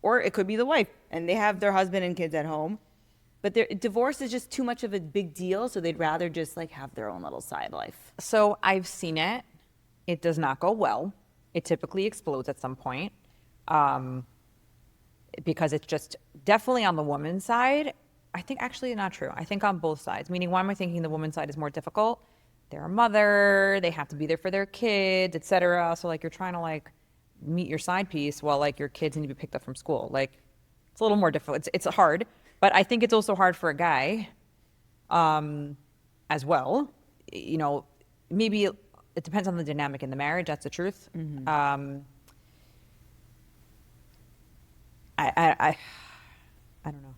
Or it could be the wife and they have their husband and kids at home. But their divorce is just too much of a big deal, so they'd rather just like have their own little side life. So I've seen it. It does not go well. It typically explodes at some point because it's just definitely on the woman's side. I think actually not true. I think on both sides, meaning why am I thinking the woman's side is more difficult? They're a mother, they have to be there for their kids, etc. So like you're trying to like meet your side piece while like your kids need to be picked up from school. Like it's a little more difficult. It's hard, but I think it's also hard for a guy as well. You know, maybe it depends on the dynamic in the marriage. That's the truth. I don't know.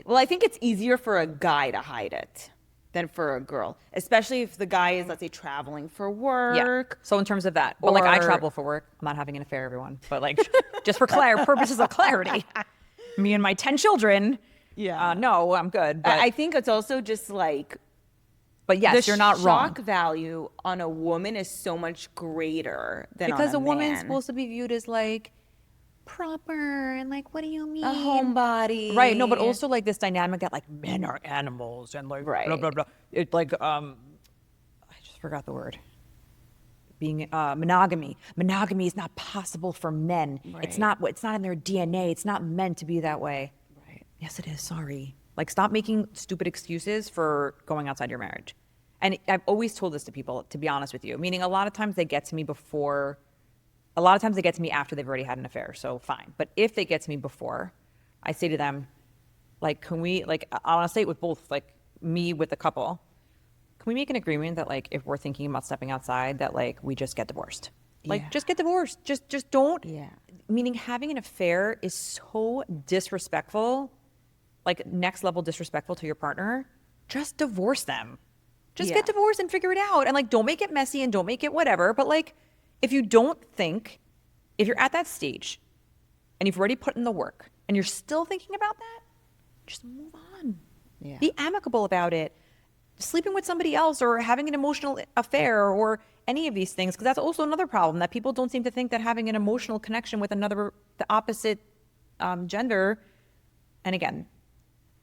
Well, I think it's easier for a guy to hide it than for a girl, especially if the guy is, let's say, traveling for work. Yeah. So in terms of that, but like I Or- travel for work. I'm not having an affair, everyone. But like, just for purposes of clarity, me and my 10 children. Yeah. No, I'm good. But, I think it's also just like but yes, the you're not shock wrong. value on a woman is so much greater than Because on a a woman's man. supposed to be viewed as like proper and like, what do you mean? A homebody. Right. No, but also like this dynamic that like men are animals and like Right. blah blah blah. It like I just forgot the word. Being monogamy. Monogamy is not possible for men. It's Right. not in their DNA. It's not meant to be that way. Right. Yes, it is. Sorry. Like, stop making stupid excuses for going outside your marriage. And I've always told this to people, to be honest with you. Meaning, a lot of times they get to me after they've already had an affair. So fine. But if they get to me before, I say to them, like, can we, like, I want to say it with both, like, me with the couple. Can we make an agreement that, like, if we're thinking about stepping outside, that, like, we just get divorced? Like, Yeah. just get divorced. Just don't. Yeah. Meaning having an affair is so disrespectful, like next level disrespectful to your partner. just divorce them. Just Yeah. get divorced and figure it out. And like, don't make it messy and don't make it whatever. But like, if you don't think, if you're at that stage and you've already put in the work and you're still thinking about that, just move on. Yeah. Be amicable about it. Sleeping with somebody else or having an emotional affair or any of these things, because that's also another problem, that people don't seem to think that having an emotional connection with the opposite gender. And again,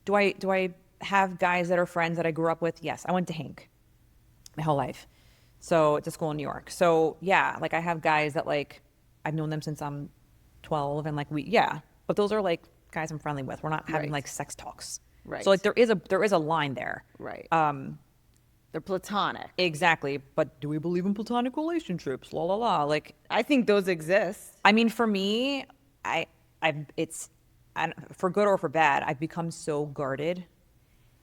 do I have guys that are friends that I grew up with? Yes, I went to Hank my whole life, so to school in New York. So yeah, like I have guys that like I've known them since I'm 12, and like but those are like guys I'm friendly with. We're not having like sex talks. Right. So like there is a line there. Right. They're platonic. Exactly. But do we believe in platonic relationships? La la la. Like, I think those exist. I mean, for me, for good or for bad, I've become so guarded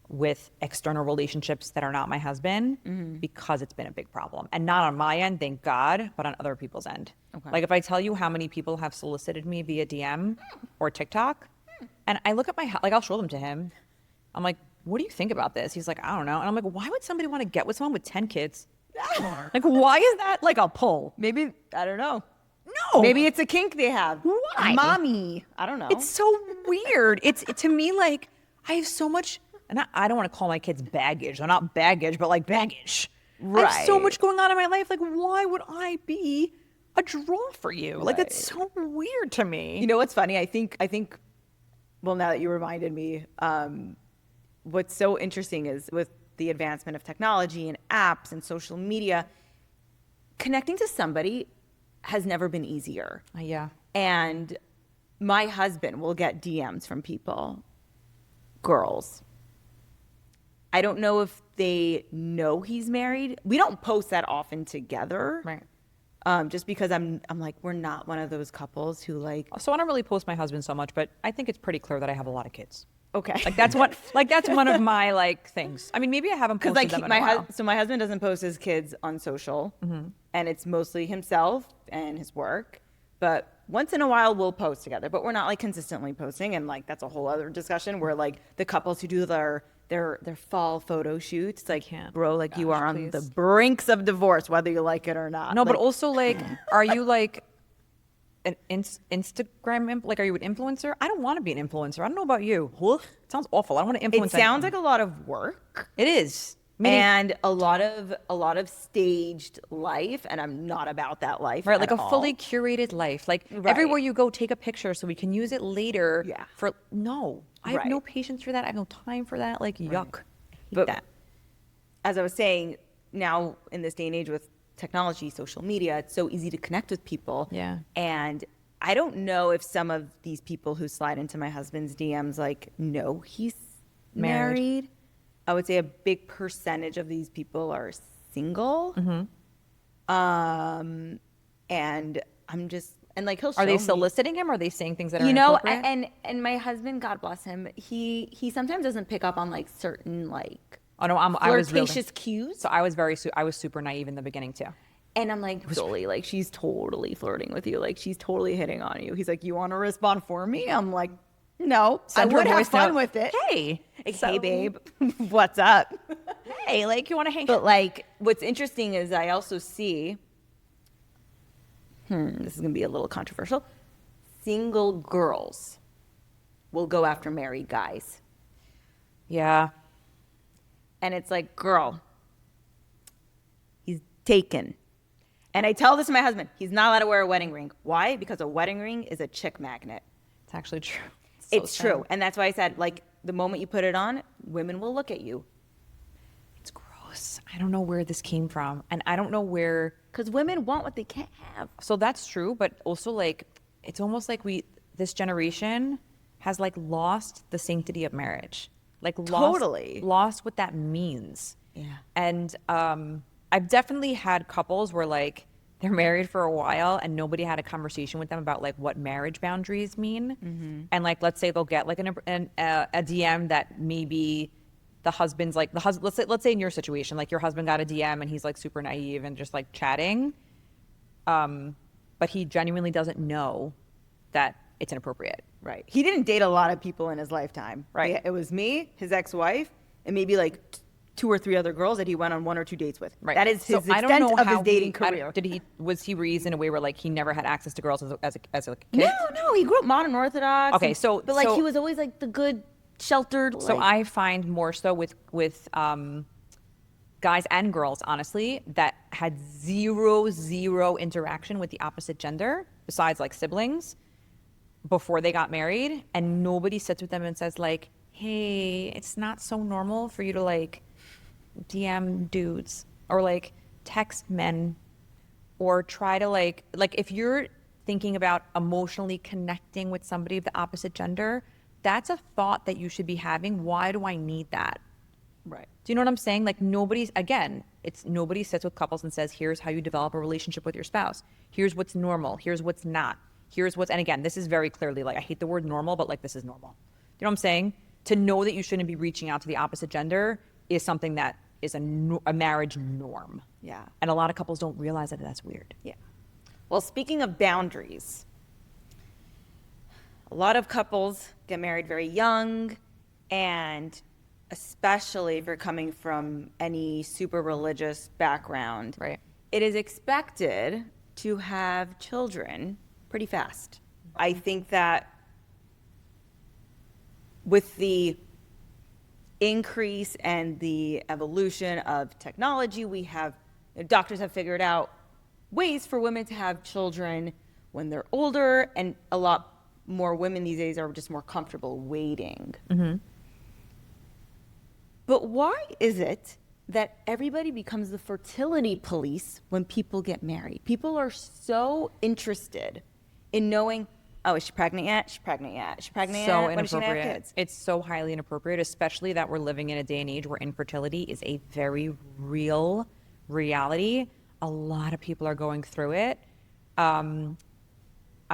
with external relationships that are not my husband because it's been a big problem. And not on my end, thank God, but on other people's end. Okay. Like if I tell you how many people have solicited me via DM or TikTok, and I look at I'll show them to him. I'm like, what do you think about this? He's like, I don't know. And I'm like, why would somebody want to get with someone with 10 kids? Like, why is that like a pull? Maybe, I don't know. No. Maybe it's a kink they have. Why? Mommy. I don't know. It's so weird. It's to me like I have so much, and I don't want to call my kids baggage. They're not baggage, but like baggage. I have so Right. much going on in my life. Like, why would I be a draw for you? Like, it's so weird to me. You know what's funny? I think, well, now that you reminded me, what's so interesting is with the advancement of technology and apps and social media, connecting to somebody has never been easier. Yeah. And my husband will get DMs from people, girls. I don't know if they know he's married. We don't post that often together. Right. Just because I'm like, we're not one of those couples who like, So I don't really post my husband so much, but I think it's pretty clear that I have a lot of kids. okay. Like that's one of my like things. I mean, maybe I haven't posted Because like them in a while. so my husband doesn't post his kids on social, and it's mostly himself and his work. But once in a while we'll post together, but we're not like consistently posting, and like that's a whole other discussion where like the couples who do their fall photo shoots, like can't. bro, like you are on please. the brinks of divorce, whether you like it or not. No, but Like, also like, are you like an Instagram, like are you an influencer? I don't want to be an influencer. I don't know about you. Ugh, it sounds awful. I don't want to it influence sounds anyone. like a lot of work. It is. Meaning- And a lot of staged life, and I'm not about that life. Right, like at a all. fully curated life. Like Right. everywhere you go, take a picture so we can use it later. Yeah. No, I have no Right. patience for that. I have no time for that. Like yuck. I hate But that. as I was saying, now in this day and age with technology, social media, it's so easy to connect with people. Yeah. And I don't know if some of these people who slide into my husband's DMs like know he's married. I would say a big percentage of these people are single. And I'm just, and like he'll show Are they me- soliciting him? Or are they saying things that are you know, inappropriate? and my husband, God bless him, he sometimes doesn't pick up on like certain like Oh no, I was really. flirtatious cues. So I was super naive in the beginning too. And I'm like, Jolie, like she's totally flirting with you. Like she's totally hitting on you. He's like, you want to respond for me? I'm like, no, Send I her would a have voice fun note. with it. Hey, Like, so- hey babe, what's up? Hey, like you want to hang? But like, what's interesting is I also see, this is going to be a little controversial. Single girls will go after married guys. Yeah. And it's like, girl, he's taken. And I tell this to my husband, he's not allowed to wear a wedding ring. Why? Because a wedding ring is a chick magnet. It's actually true. It's true. And that's why I said, like, the moment you put it on, women will look at you. It's gross. I don't know where this came from. And I don't know where. Because women want what they can't have. So that's true. But also, like, it's almost like this generation has, like, lost the sanctity of marriage. Like, Totally. lost what that means. Yeah. And I've definitely had couples where, like, they're married for a while and nobody had a conversation with them about like what marriage boundaries mean. And like, let's say they'll get like a DM that maybe the husband's like let's say in your situation, like your husband got a DM and he's like super naive and just like chatting. But he genuinely doesn't know that it's inappropriate. Right. He didn't date a lot of people in his lifetime. Right. It was me, his ex-wife, and maybe like 2 or 3 other girls that he went on 1 or 2 dates with. Right. That is his So I don't extent know of how his dating I career. was he raised in a way where like he never had access to girls as a kid? No, he grew up modern Orthodox. Okay, but like he was always like the good, sheltered. So like, I find more so with guys and girls, honestly, that had zero interaction with the opposite gender, besides like siblings, before they got married, and nobody sits with them and says like, hey, it's not so normal for you to like DM dudes or like text men or try to like if you're thinking about emotionally connecting with somebody of the opposite gender, that's a thought that you should be having. Why do I need that? right. Do you know what I'm saying? Like nobody sits with couples and says, here's how you develop a relationship with your spouse. Here's what's normal. Here's what's not. And again, this is very clearly like, I hate the word normal, but like this is normal. You know what I'm saying? To know that you shouldn't be reaching out to the opposite gender is something that is a marriage norm. Yeah. And a lot of couples don't realize that that's weird. Yeah. Well, speaking of boundaries, a lot of couples get married very young, and especially if you're coming from any super religious background, Right. it is expected to have children pretty fast. I think that with the increase and the evolution of technology, doctors have figured out ways for women to have children when they're older, and a lot more women these days are just more comfortable waiting. But why is it that everybody becomes the fertility police when people get married? People are so interested in knowing, oh, is she pregnant yet? Is she pregnant yet? Is she pregnant So yet? When is she gonna have inappropriate. kids? It's so highly inappropriate, especially that we're living in a day and age where infertility is a very real reality. A lot of people are going through it. I'm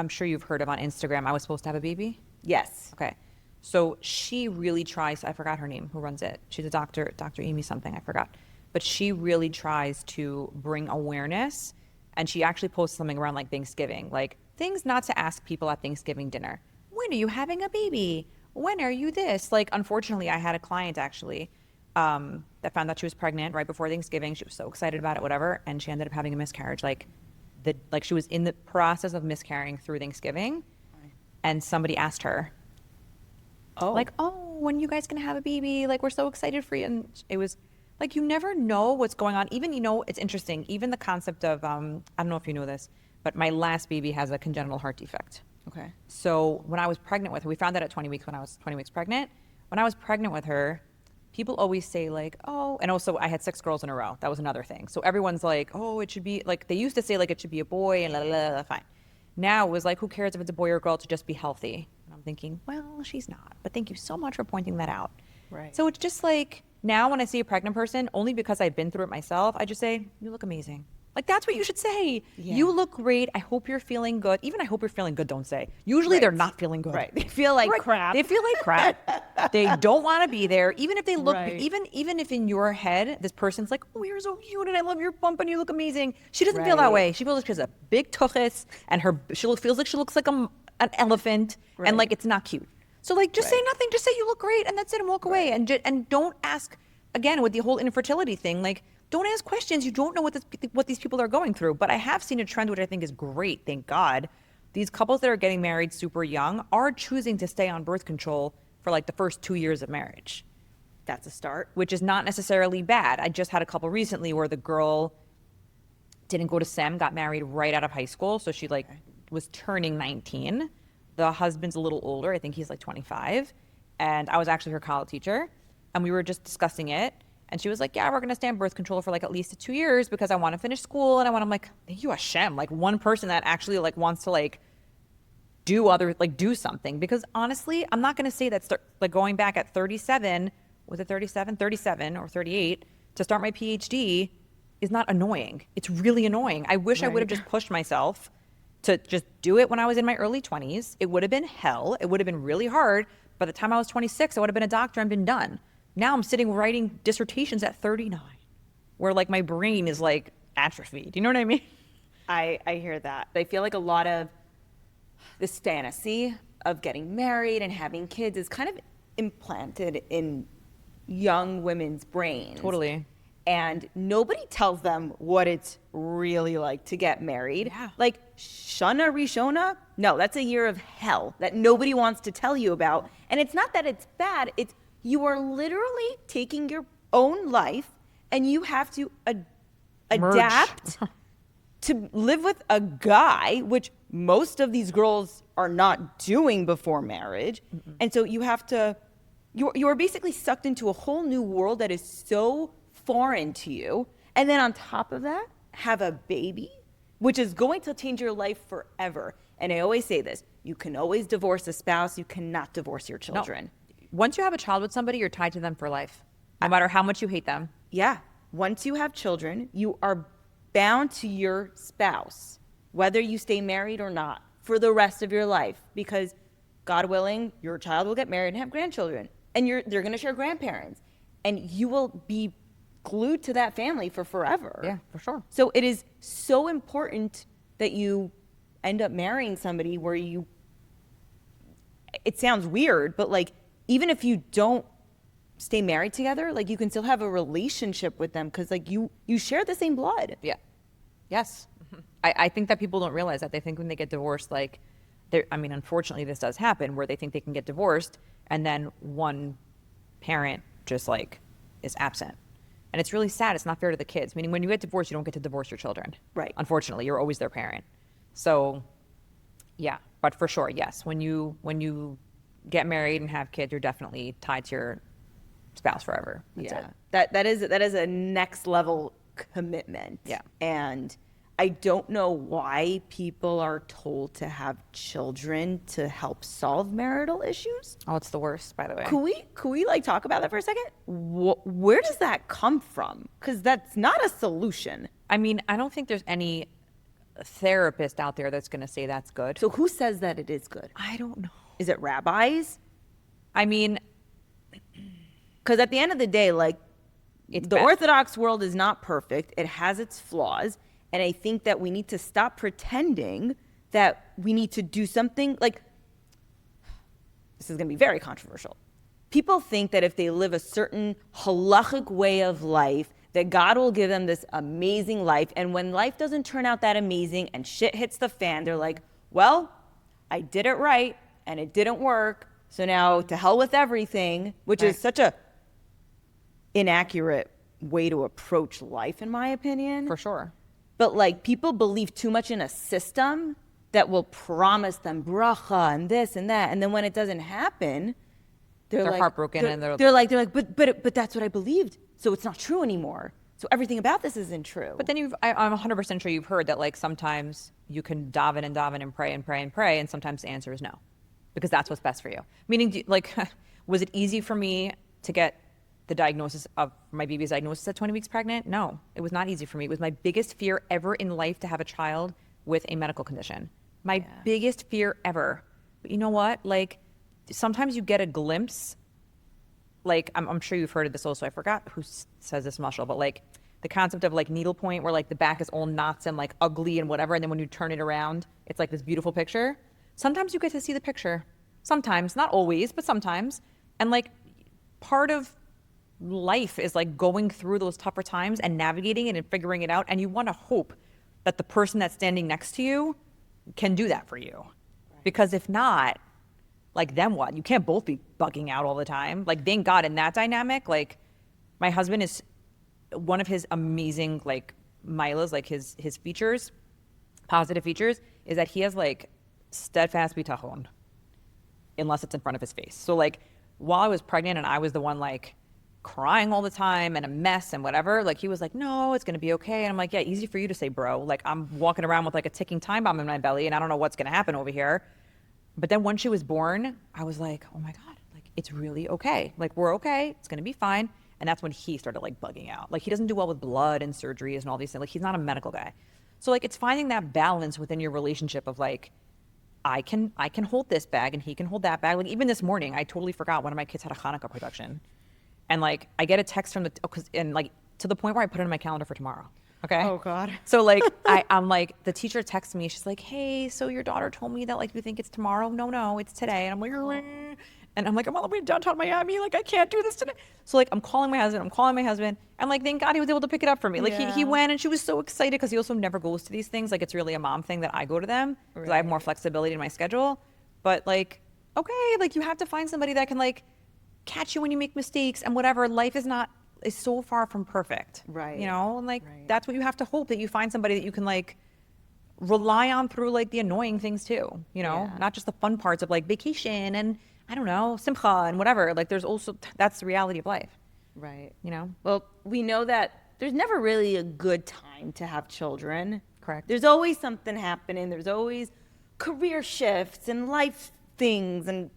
sure you've heard of on Instagram, I was supposed to have a baby. Yes. Okay. So she really tries, I forgot her name, who runs it. She's a doctor, Dr. Amy something, I forgot. But she really tries to bring awareness. And she actually posts something around like Thanksgiving, like things not to ask people at Thanksgiving dinner. When are you having a baby? When are you this? Like, unfortunately, I had a client actually that found out she was pregnant right before Thanksgiving. She was so excited about it, whatever. And she ended up having a miscarriage. Like she was in the process of miscarrying through Thanksgiving. And somebody asked her, like, oh, when you guys gonna have a baby? Like, we're so excited for you. And it was like, you never know what's going on. Even, it's interesting. Even the concept of, I don't know if you know this, but my last baby has a congenital heart defect. Okay. So when I was pregnant with her, we found out at 20 weeks when I was 20 weeks pregnant. When I was pregnant with her, people always say like, oh, and also I had 6 girls in a row. That was another thing. So everyone's like, oh, it should be, like, they used to say like it should be a boy and la la la, fine. Now it was like, who cares if it's a boy or a girl, to just be healthy. And I'm thinking, well, she's not. But thank you so much for pointing that out. Right. So it's just like, now when I see a pregnant person, only because I've been through it myself, I just say, you look amazing. Like, that's what you should say. Yeah. You look great. I hope you're feeling good. Even I hope you're feeling good, don't say. Usually they're not feeling good. Right. They feel like crap. They feel like crap. They don't want to be there. Even if they look, Right. even if in your head, this person's like, oh, you're so cute and I love your bump and you look amazing. She doesn't feel that Right. way. She feels like she has a big tuchus and feels like she looks like an elephant Right. and like it's not cute. So like, just say Right. nothing. Just say you look great and that's it and walk away. And don't ask, again, with the whole infertility thing, like, don't ask questions. You don't know what these people are going through. But I have seen a trend, which I think is great, thank God. These couples that are getting married super young are choosing to stay on birth control for like the first 2 years of marriage. That's a start. Which is not necessarily bad. I just had a couple recently where the girl didn't go to SEM, got married right out of high school. So she like was turning 19. The husband's a little older. I think he's like 25. And I was actually her college teacher. And we were just discussing it. And she was like, yeah, we're going to stay on birth control for like at least 2 years because I want to finish school. And I'm like, thank you, Hashem. Like one person that actually like wants to like do something. Because honestly, I'm not going to say that like going back at 37, was it 37 or 38 to start my PhD is not annoying. It's really annoying. I wish I would have just pushed myself to just do it when I was in my early 20s. It would have been hell. It would have been really hard. By the time I was 26, I would have been a doctor and been done. Now I'm sitting writing dissertations at 39, where like my brain is like atrophied. You know what I mean? I hear that. I feel like a lot of this fantasy of getting married and having kids is kind of implanted in young women's brains. Totally. And nobody tells them what it's really like to get married. Yeah. Like, Shana Rishona, no, that's a year of hell that nobody wants to tell you about. And it's not that it's bad, it's you are literally taking your own life and you have to adapt to live with a guy, which most of these girls are not doing before marriage. And so you have to, you're basically sucked into a whole new world that is so foreign to you. And then on top of that, have a baby, which is going to change your life forever. And I always say this, you can always divorce a spouse, you cannot divorce your children. No. Once you have a child with somebody, you're tied to them for life, no matter how much you hate them. Yeah. Once you have children, you are bound to your spouse, whether you stay married or not, for the rest of your life. Because God willing, your child will get married and have grandchildren. And they're going to share grandparents. And you will be glued to that family for forever. Yeah, for sure. So it is so important that you end up marrying somebody where it sounds weird, but like, even if you don't stay married together, like you can still have a relationship with them because like you share the same blood. Yeah. Yes. I think that people don't realize that. They think when they get divorced, like, I mean, unfortunately, this does happen where they think they can get divorced and then one parent just like is absent. And it's really sad. It's not fair to the kids. Meaning when you get divorced, you don't get to divorce your children. Right. Unfortunately, you're always their parent. So, yeah. But for sure, yes. When you get married and have kids, you're definitely tied to your spouse forever. That's it. That is a next level commitment. Yeah. And I don't know why people are told to have children to help solve marital issues. Oh, it's the worst, by the way. Could we like talk about that for a second? Where does that come from? Because that's not a solution. I mean, I don't think there's any therapist out there that's going to say that's good. So who says that it is good? I don't know. Is it rabbis? I mean, because at the end of the day, like, it's the bad. Orthodox world is not perfect. It has its flaws. And I think that we need to stop pretending that we need to do something. Like, this is going to be very controversial. People think that if they live a certain halachic way of life, that God will give them this amazing life. And when life doesn't turn out that amazing and shit hits the fan, they're like, well, I did it right and it didn't work. So now to hell with everything, which is such a inaccurate way to approach life, in my opinion. For sure. But like, people believe too much in a system that will promise them bracha and this and that, and then when it doesn't happen, they're like, heartbroken and they're like, but that's what I believed, so it's not true anymore. So everything about this isn't true. But then I'm 100% sure you've heard that like sometimes you can daven and daven and pray and pray and pray, and sometimes the answer is no, because that's what's best for you. Meaning, like, was it easy for me to get the diagnosis of my baby's diagnosis at 20 weeks pregnant? No, it was not easy for me. It was my biggest fear ever in life to have a child with a medical condition. My biggest fear ever. But you know what? Like, sometimes you get a glimpse. Like, I'm sure you've heard of this also. I forgot who says this, Marshall, but like the concept of like needlepoint, where like the back is all knots and like ugly and whatever, and then when you turn it around, it's like this beautiful picture. Sometimes you get to see the picture. Sometimes, not always, but sometimes. And like, part of life is like going through those tougher times and navigating it and figuring it out, and you want to hope that the person that's standing next to you can do that for you. Right. Because if not, like, then what? You can't both be bugging out all the time. Like, thank God in that dynamic, like, my husband is one of his amazing like milas, like his features, positive features, is that he has like steadfast bitachon unless it's in front of his face. So like, while I was pregnant and I was the one like crying all the time and a mess and whatever, like he was like, no, it's gonna be okay. And I'm like, yeah, easy for you to say, bro. Like, I'm walking around with like a ticking time bomb in my belly and I don't know what's gonna happen over here. But then once she was born, I was like, oh my God, like, it's really okay. Like, we're okay, it's gonna be fine. And that's when he started like bugging out. Like, he doesn't do well with blood and surgeries and all these things. Like, he's not a medical guy. So like, it's finding that balance within your relationship of like, I can hold this bag and he can hold that bag. Like, even this morning, I totally forgot one of my kids had a Hanukkah production. And like, I get a text from and like, to the point where I put it in my calendar for tomorrow. Okay. Oh God. So like, I'm like, the teacher texts me. She's like, hey, so your daughter told me that like, you think it's tomorrow? No, it's today. And I'm like, And I'm like, I'm all the way downtown Miami. Like, I can't do this today. So like, I'm calling my husband. And like, thank God he was able to pick it up for me. Like he Yeah. went and she was so excited because he also never goes to these things. Like it's really a mom thing that I go to them because I have more Right. flexibility in my schedule. But like, okay, like you have to find somebody that can like catch you when you make mistakes and whatever. Life is so far from perfect. Right. You know, and like, Right. that's what you have to hope, that you find somebody that you can like rely on through like the annoying things too, you know, Yeah. not just the fun parts of like vacation and I don't know, simcha and whatever. Like there's also, that's the reality of life, Right. you know? Well, we know that there's never really a good time to have children. Correct. There's always something happening. There's always career shifts and life things. And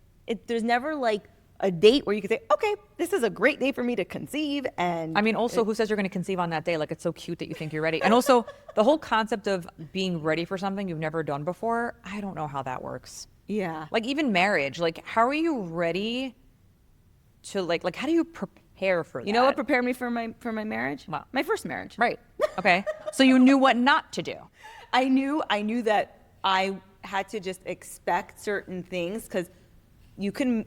there's never like a date where you can say, okay, this is a great day for me to conceive. And I mean, also, who says you're going to conceive on that day? Like, it's so cute that you think you're ready. And also, the whole concept of being ready for something you've never done before, I don't know how that works. yeah. Like, even marriage, like, how are you ready to, like, how do you prepare for that? You know what prepared me for my marriage? What? My first marriage. Right. Okay. So you knew what not to do. I knew that I had to just expect certain things, because you can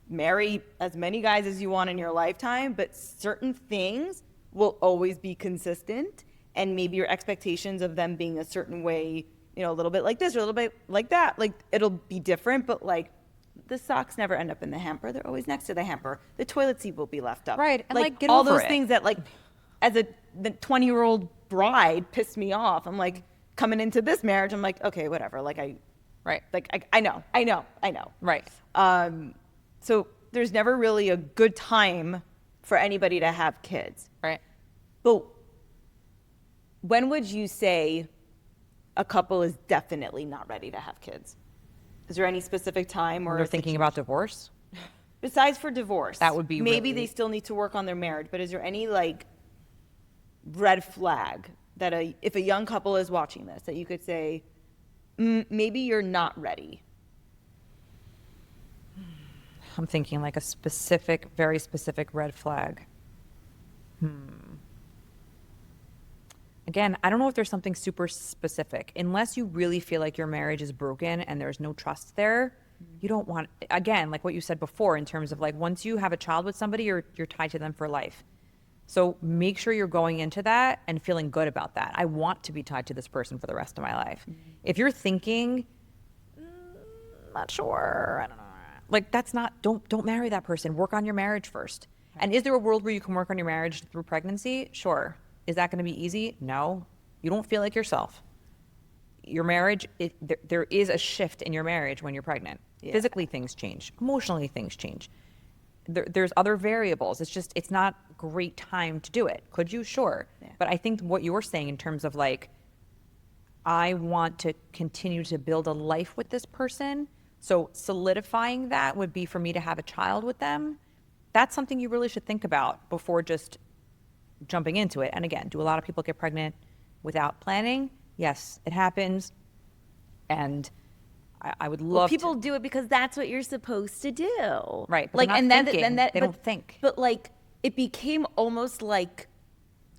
marry as many guys as you want in your lifetime, but certain things will always be consistent, and maybe your expectations of them being a certain way, you know, a little bit like this or a little bit like that, like it'll be different. But like, the socks never end up in the hamper, they're always next to the hamper. The toilet seat will be left up, Right, and, like, get all over those it. things that, like, as the 20-year-old bride, pissed me off. I'm like, coming into this marriage, I'm like, okay, whatever, like Right. I know. Right. So there's never really a good time for anybody to have kids. Right. But when would you say a couple is definitely not ready to have kids? Is there any specific time, or They're thinking about divorce? besides for divorce? That would be maybe really- they still need to work on their marriage, but is there any like red flag that if a young couple is watching this, that you could say, maybe you're not ready? I'm thinking like a specific, very specific red flag. Again, I don't know if there's something super specific. Unless you really feel like your marriage is broken and there's no trust there, you don't want, again, like what you said before, in terms of like, once you have a child with somebody, you're tied to them for life. So make sure you're going into that and feeling good about that. I want to be tied to this person for the rest of my life. If you're thinking, not sure, I don't know, like that's not, don't marry that person. Work on your marriage first. And is there a world where you can work on your marriage through pregnancy? Sure. Is that going to be easy? No. You don't feel like yourself. Your marriage, there is a shift in your marriage when you're pregnant. Yeah. Physically, things change. Emotionally, things change. There's other variables. It's not a great time to do it. Could you? Sure. Yeah. But I think what you're saying in terms of like, I want to continue to build a life with this person. So solidifying that would be for me to have a child with them. That's something you really should think about before just jumping into it. And again, do a lot of people get pregnant without planning? Yes, it happens. And I would love People to. do it because that's what you're supposed to do. Right, but Like, they're not and then thinking. that They don't think. But like, it became almost like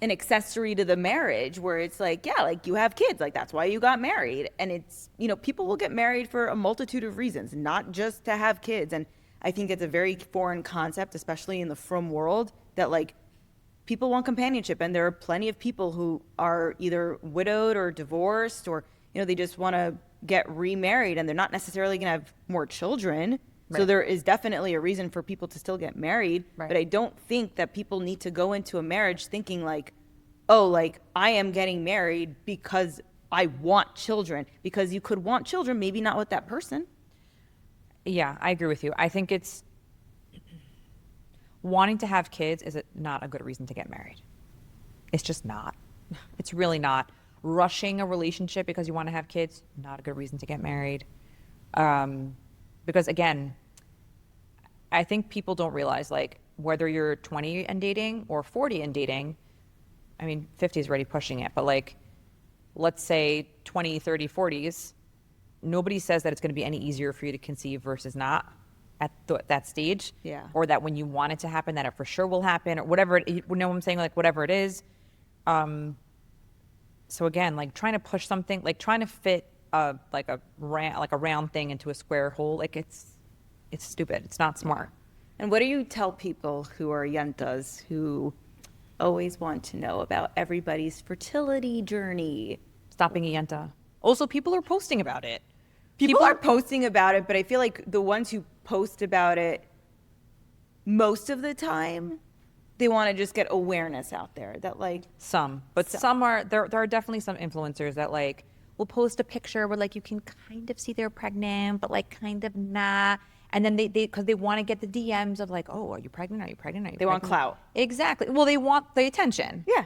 an accessory to the marriage, where it's like, yeah, like you have kids, like that's why you got married. And it's, you know, people will get married for a multitude of reasons, not just to have kids. And I think it's a very foreign concept, especially in the frum world, that like people want companionship. And there are plenty of people who are either widowed or divorced, or, you know, they just want to get remarried, and they're not necessarily going to have more children. So Right. there is definitely a reason for people to still get married. Right. But I don't think that people need to go into a marriage thinking like, oh, like I am getting married because I want children. Because you could want children, maybe not with that person. Yeah, I agree with you. I think it's wanting to have kids is not a good reason to get married. It's just not. It's really not. Rushing a relationship because you want to have kids, not a good reason to get married. Because again, I think people don't realize, like, whether you're 20 and dating or 40 and dating, I mean, 50 is already pushing it, but like, let's say 20, 30, 40s, nobody says that it's going to be any easier for you to conceive versus not at that stage. Yeah. Or that when you want it to happen, that it for sure will happen, or whatever. You know what I'm saying? Like, whatever it is. So again, like trying to push something, like trying to fit a round thing into a square hole, like it's it's stupid. It's not smart. And what do you tell people who are yentas who always want to know about everybody's fertility journey? Stop being a yenta. Also, people are posting about it. People are posting about it, but I feel like the ones who post about it most of the time, they want to just get awareness out there that like some are there are definitely some influencers that like will post a picture where like you can kind of see they're pregnant, but like kind of not. And then they because they want to get the DMs of like, oh, are you pregnant? Are you pregnant? Are you they want clout. Exactly. Well, they want the attention. Yeah.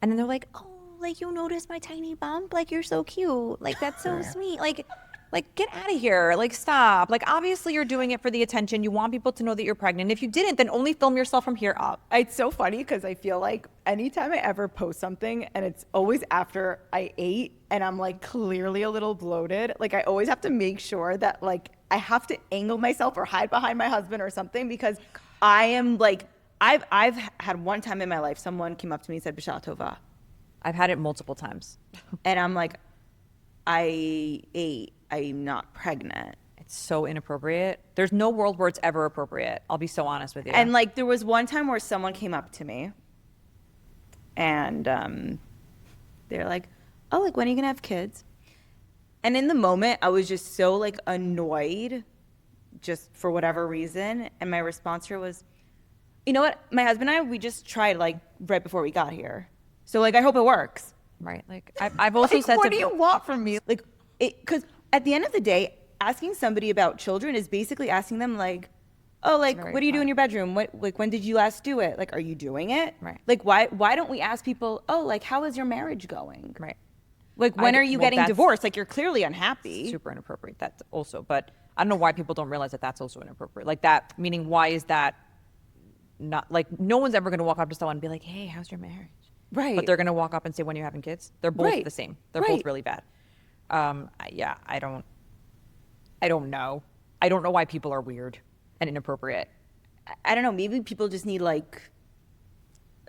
And then they're like, oh, like you noticed my tiny bump? Like you're so cute. Like that's so sweet. Like get out of here. Like stop. Like obviously you're doing it for the attention. You want people to know that you're pregnant. If you didn't, then only film yourself from here up. It's so funny because I feel like anytime I ever post something and it's always after I ate and I'm like clearly a little bloated, like I always have to make sure that like I have to angle myself or hide behind my husband or something because I am like, I've had one time in my life, someone came up to me and said, B'Shah Tova. I've had it multiple times. And I'm like, I ate. I'm not pregnant. It's so inappropriate. There's no world where it's ever appropriate. I'll be so honest with you. And like there was one time where someone came up to me and they're like, oh, like when are you gonna have kids? And in the moment I was just so like annoyed just for whatever reason. And my response to her was, you know what? My husband and I, we just tried like right before we got here. So like I hope it works. Right. Like I've also like, said what do you want from me? Like because at the end of the day, asking somebody about children is basically asking them like, oh, like, what do you do in your bedroom? What, like, when did you last do it? Like, are you doing it? Right. Like, why don't we ask people, oh, like, how is your marriage going? Right. Like, when are you getting divorced? Like, you're clearly unhappy. Super inappropriate. That's also, but I don't know why people don't realize that that's also inappropriate. Like that, meaning why is that not, like, no one's ever going to walk up to someone and be like, hey, how's your marriage? Right. But they're going to walk up and say, when are you having kids? They're both the same. They're both really bad. Yeah, I don't know. I don't know why people are weird and inappropriate. I don't know. Maybe people just need like,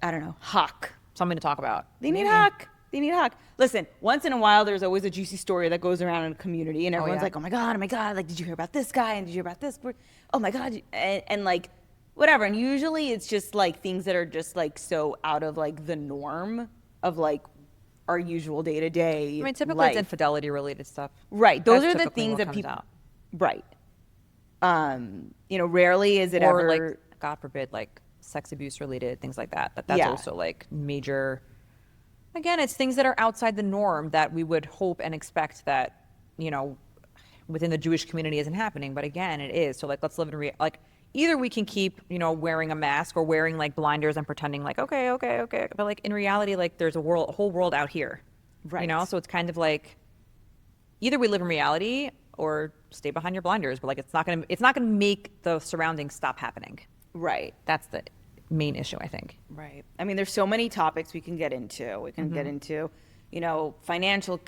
I don't know, huck. Something to talk about. They need huck. They need huck. Listen, once in a while, there's always a juicy story that goes around in a community and everyone's like, oh my God, like, did you hear about this guy? And did you hear about this? Oh my God. And like, whatever. And usually it's just like things that are just like so out of like the norm of like our usual day to day. I mean, typically it's infidelity related stuff. Right. Those That's are the things that comes people. out. Right. You know, rarely is it or ever. Like, God forbid, like sex abuse related things like that. But that's also like major. Again, it's things that are outside the norm that we would hope and expect that, you know, within the Jewish community isn't happening. But again, it is. So like, let's live in like. Either we can keep, you know, wearing a mask or wearing like blinders and pretending like, okay. But like in reality, like there's a whole world out here, right? You know, so it's kind of like either we live in reality or stay behind your blinders. But like it's not gonna make the surroundings stop happening. Right. That's the main issue, I think. Right. I mean, there's so many topics we can get into. We can get into, you know, financial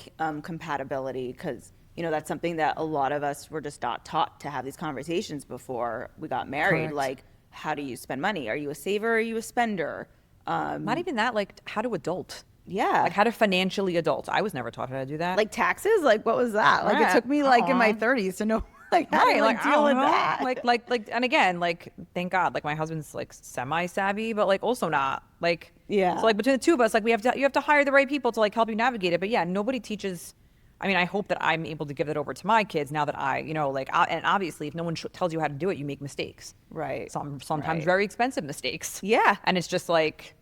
compatibility because. You know, that's something that a lot of us were just not taught to have these conversations before we got married. Correct. Like, how do you spend money? Are you a saver or are you a spender? Not even that, like how to adult. Yeah. Like how to financially adult. I was never taught how to do that. Like taxes? Like what was that? Like it took me like in my 30s to know like how to like deal with that. Like and again, like thank God, like my husband's like semi-savvy, but like also not. Like yeah. So like between the two of us, like you have to hire the right people to like help you navigate it. But yeah, nobody teaches. I mean, I hope that I'm able to give that over to my kids now that I, you know, like, and obviously if no one tells you how to do it, you make mistakes. Right. Sometimes very expensive mistakes. Yeah. And it's just like,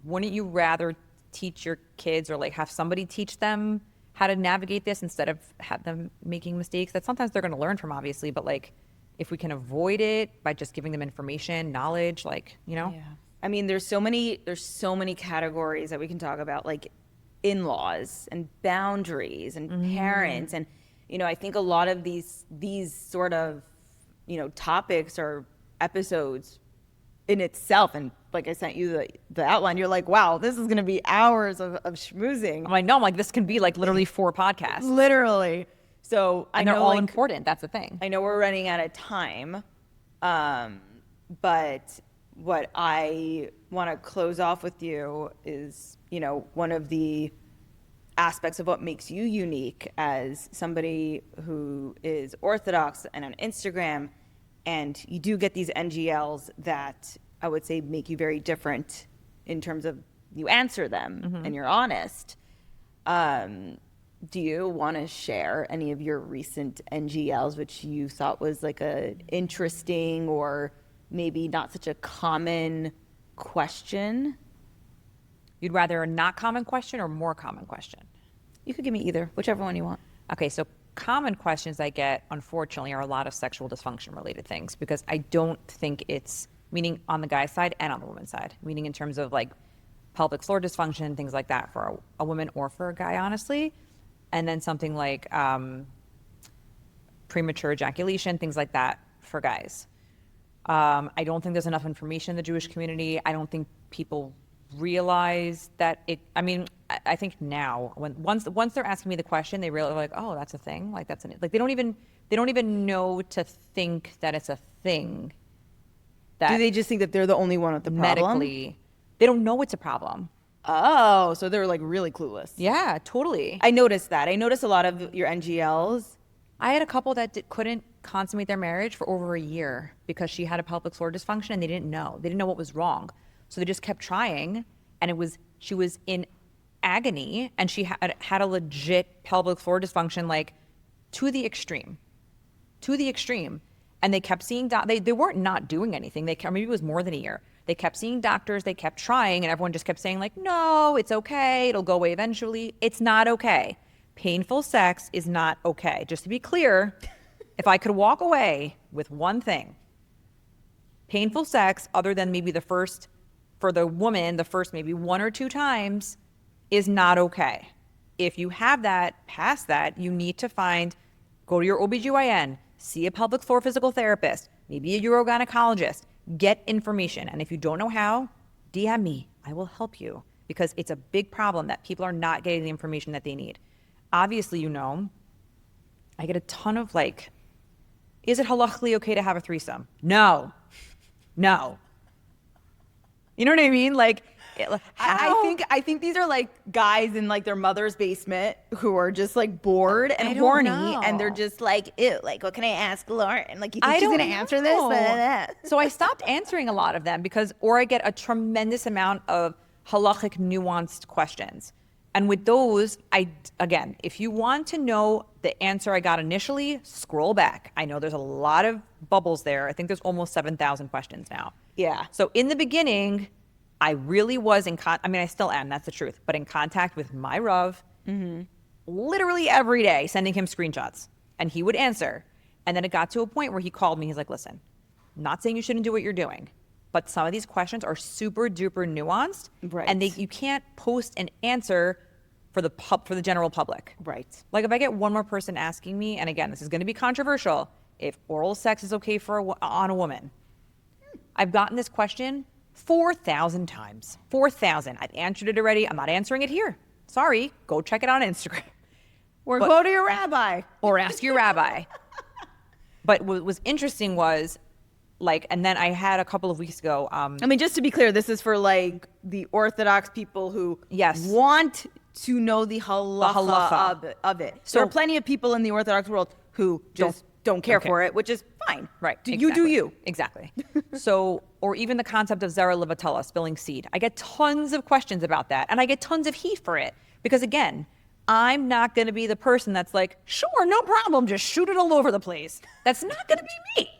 wouldn't you rather teach your kids or like have somebody teach them how to navigate this instead of have them making mistakes that sometimes they're going to learn from, obviously, but like if we can avoid it by just giving them information, knowledge, like, you know? Yeah. I mean, there's so many categories that we can talk about, like in-laws and boundaries and parents. And, you know, I think a lot of these sort of, you know, topics or episodes in itself. And like I sent you the outline, you're like, wow, this is going to be hours of schmoozing. I'm like, no, I'm like, this can be like literally 4 podcasts. Literally. So and they're all important. That's the thing. I know we're running out of time. But what I want to close off with you is, you know, one of the aspects of what makes you unique as somebody who is Orthodox and on Instagram, and you do get these NGLs that I would say make you very different in terms of you answer them and you're honest. Do you want to share any of your recent NGLs which you thought was like a interesting or maybe not such a common question? You'd rather a not common question or more common question? You could give me either, whichever one you want. Okay, so common questions I get, unfortunately, are a lot of sexual dysfunction related things, because I don't think it's, meaning on the guy's side and on the woman's side, meaning in terms of like pelvic floor dysfunction, things like that for a woman or for a guy, honestly. And then something like premature ejaculation, things like that for guys. I don't think there's enough information in the Jewish community. I don't think people realize that it, I mean, I think now once they're asking me the question, they realize like, oh, that's a thing. Like that's like they don't even know to think that it's a thing. That do they just think that they're the only one with the problem? Medically, they don't know it's a problem. Oh, so they're like really clueless. Yeah, totally. I noticed that. I noticed a lot of your NGLs. I had a couple that couldn't consummate their marriage for over a year because she had a pelvic floor dysfunction and they didn't know. They didn't know what was wrong. So they just kept trying, and she was in agony, and she had a legit pelvic floor dysfunction, like to the extreme. And they kept seeing, they weren't not doing anything. Maybe it was more than a year. They kept seeing doctors, they kept trying, and everyone just kept saying like, no, it's okay, it'll go away eventually. It's not okay. Painful sex is not okay. Just to be clear, if I could walk away with one thing, painful sex, other than maybe for the woman, the first maybe 1 or 2 times, is not okay. If you have that, past that, you need to go to your OBGYN, see a pelvic floor physical therapist, maybe a urogynecologist, get information. And if you don't know how, DM me. I will help you, because it's a big problem that people are not getting the information that they need. Obviously, I get a ton of like, is it halachically okay to have a threesome? No. You know what I mean? Like, I think these are like guys in like their mother's basement who are just like bored and horny, and they're just like, ew, like what can I ask Lauren? Like, you think she's gonna answer this? So I stopped answering a lot of them or I get a tremendous amount of halachic nuanced questions. And with those, again, if you want to know the answer I got initially, scroll back. I know there's a lot of bubbles there. I think there's almost 7,000 questions now. Yeah. So in the beginning, I really was I still am, that's the truth, but in contact with my Rav, literally every day, sending him screenshots, and he would answer. And then it got to a point where he called me. He's like, listen, I'm not saying you shouldn't do what you're doing, but some of these questions are super duper nuanced, right? And you can't post an answer for the general public. Right. Like if I get one more person asking me, and again, this is going to be controversial, if oral sex is okay on a woman. I've gotten this question 4,000 times. 4,000. I've answered it already. I'm not answering it here. Sorry. Go check it on Instagram. Or go to your rabbi. Or ask your rabbi. But what was interesting was, like, and then I had a couple of weeks ago. I mean, just to be clear, this is for like the Orthodox people who want to know the halacha of it. So there are plenty of people in the Orthodox world who just don't care for it, which is fine. Right. You do you. Exactly. So, or even the concept of zera levatala, spilling seed. I get tons of questions about that, and I get tons of heat for it, because again, I'm not going to be the person that's like, sure, no problem, just shoot it all over the place. That's not going to be me.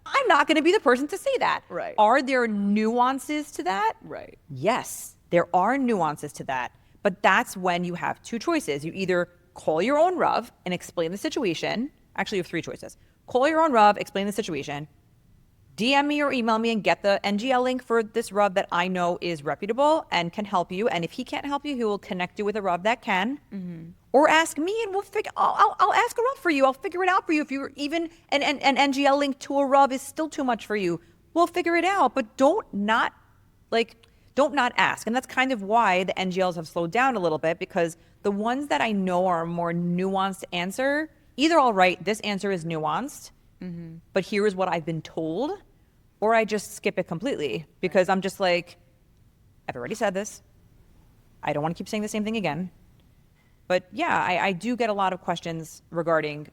I'm not going to be the person to say that. Right. Are there nuances to that? Right. Yes, there are nuances to that. But that's when you have 2 choices. You either call your own Rav and explain the situation. Actually, you have 3 choices. Call your own Rav, explain the situation, DM me or email me and get the NGL link for this Rav that I know is reputable and can help you. And if he can't help you, he will connect you with a Rav that can. Mm-hmm. Or ask me and we'll figure. I'll ask a Rav for you. I'll figure it out for you. If you're even an NGL link to a Rav is still too much for you, we'll figure it out. But don't not ask. And that's kind of why the NGLs have slowed down a little bit, because the ones that I know are a more nuanced answer, either I'll write, this answer is nuanced, but here is what I've been told, or I just skip it completely, because I'm just like, I've already said this. I don't want to keep saying the same thing again. But yeah, I do get a lot of questions regarding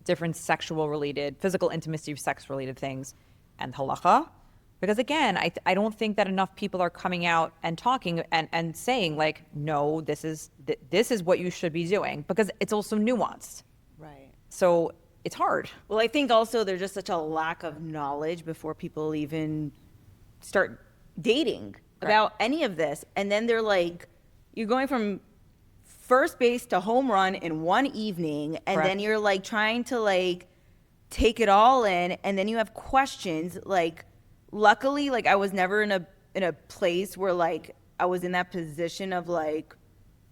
different sexual related, physical intimacy, sex related things and halacha. Because again, I don't think that enough people are coming out and talking and saying like, no, this is what you should be doing, because it's also nuanced. Right. So it's hard. Well, I think also there's just such a lack of knowledge before people even start dating about any of this. And then they're like, you're going from first base to home run in one evening. And then you're like trying to like take it all in. And then you have questions. Like, luckily, like I was never in a place where like I was in that position of like,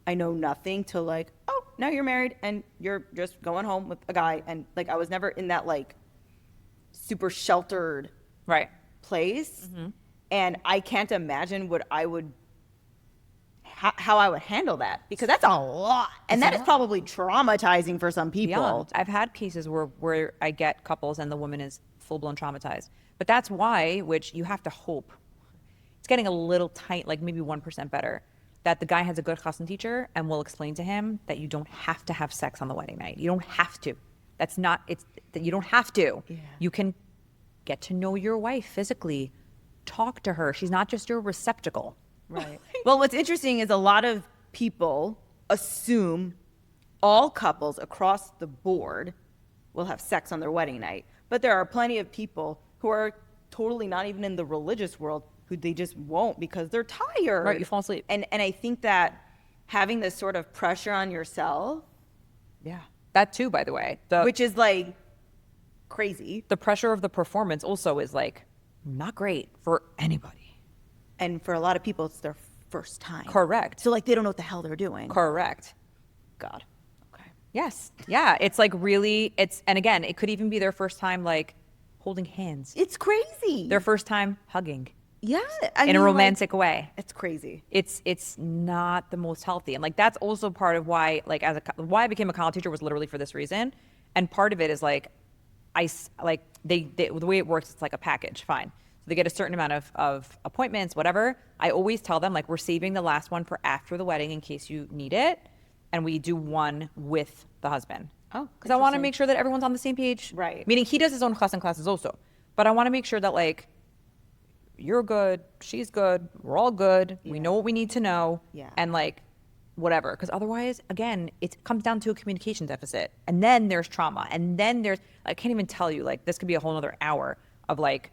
I know nothing to like, oh, now you're married and you're just going home with a guy. And like, I was never in that like super sheltered place. And I can't imagine what I would, how I would handle that, because that's a lot. And that is probably traumatizing for some people. Beyond. I've had cases where I get couples and the woman is full blown traumatized. But that's why, which you have to hope, it's getting a little tight, like maybe 1% better, that the guy has a good chassan teacher and will explain to him that you don't have to have sex on the wedding night. You don't have to. That's not, it's that you don't have to. Yeah. You can get to know your wife physically, talk to her. She's not just your receptacle. Right. Well, what's interesting is a lot of people assume all couples across the board will have sex on their wedding night. But there are plenty of people who are totally not even in the religious world who they just won't because they're tired. Right, you fall asleep. And I think that having this sort of pressure on yourself. Yeah. That too, by the way. Which is like crazy. The pressure of the performance also is like not great for anybody. And for a lot of people, it's their first time. Correct. So like they don't know what the hell they're doing. Correct. God. Okay. Yes. Yeah. It's like really, and again, it could even be their first time like holding hands. It's crazy. Their first time hugging. Yeah. In a romantic way. It's crazy. It's not the most healthy. And like, that's also part of why, like why I became a college teacher was literally for this reason. And part of it is like, the way it works, it's like a package. Fine. So they get a certain amount of appointments, whatever. I always tell them like, we're saving the last one for after the wedding in case you need it. And we do one with the husband. Oh, because I want to make sure that everyone's on the same page. Right. Meaning he does his own chassan classes also. But I want to make sure that like, you're good, she's good, we're all good. Yeah. We know what we need to know. Yeah. And like, whatever. Because otherwise, again, it comes down to a communication deficit. And then there's trauma. And then there's, I can't even tell you, like, this could be a whole other hour of like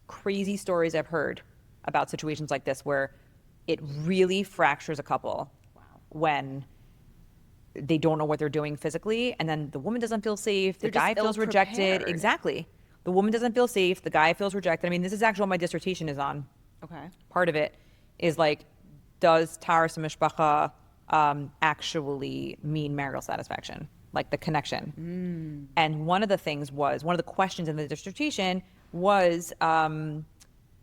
crazy stories I've heard about situations like this where it really fractures a couple. Wow. When they don't know what they're doing physically, and then the woman doesn't feel safe, the guy feels rejected. Exactly. The woman doesn't feel safe, the guy feels rejected. I mean, this is actually what my dissertation is on. Okay. Part of it is like, does Taras Mishpacha actually mean marital satisfaction? Like the connection. And one of the questions in the dissertation was,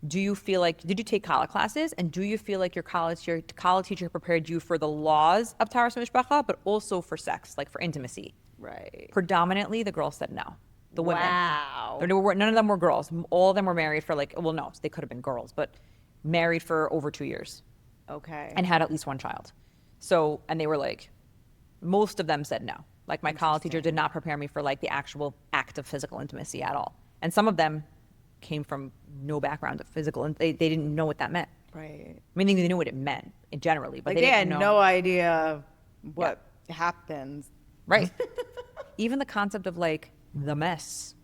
do you feel like, did you take college classes? And do you feel like your college teacher prepared you for the laws of Taras Mishpacha, but also for sex, like for intimacy? Right. Predominantly, the girls said no. The women. Wow. None of them were girls. All of them were married for like, well, no, they could have been girls, but married for over 2 years. Okay. And had at least one child. So, and they were like, most of them said no. Like my college teacher did not prepare me for like the actual act of physical intimacy at all. And some of them came from no background of physical, and they didn't know what that meant. Right. Meaning they knew what it meant generally, but like they had didn't know. No idea what happens. Right. Even the concept of like the mess.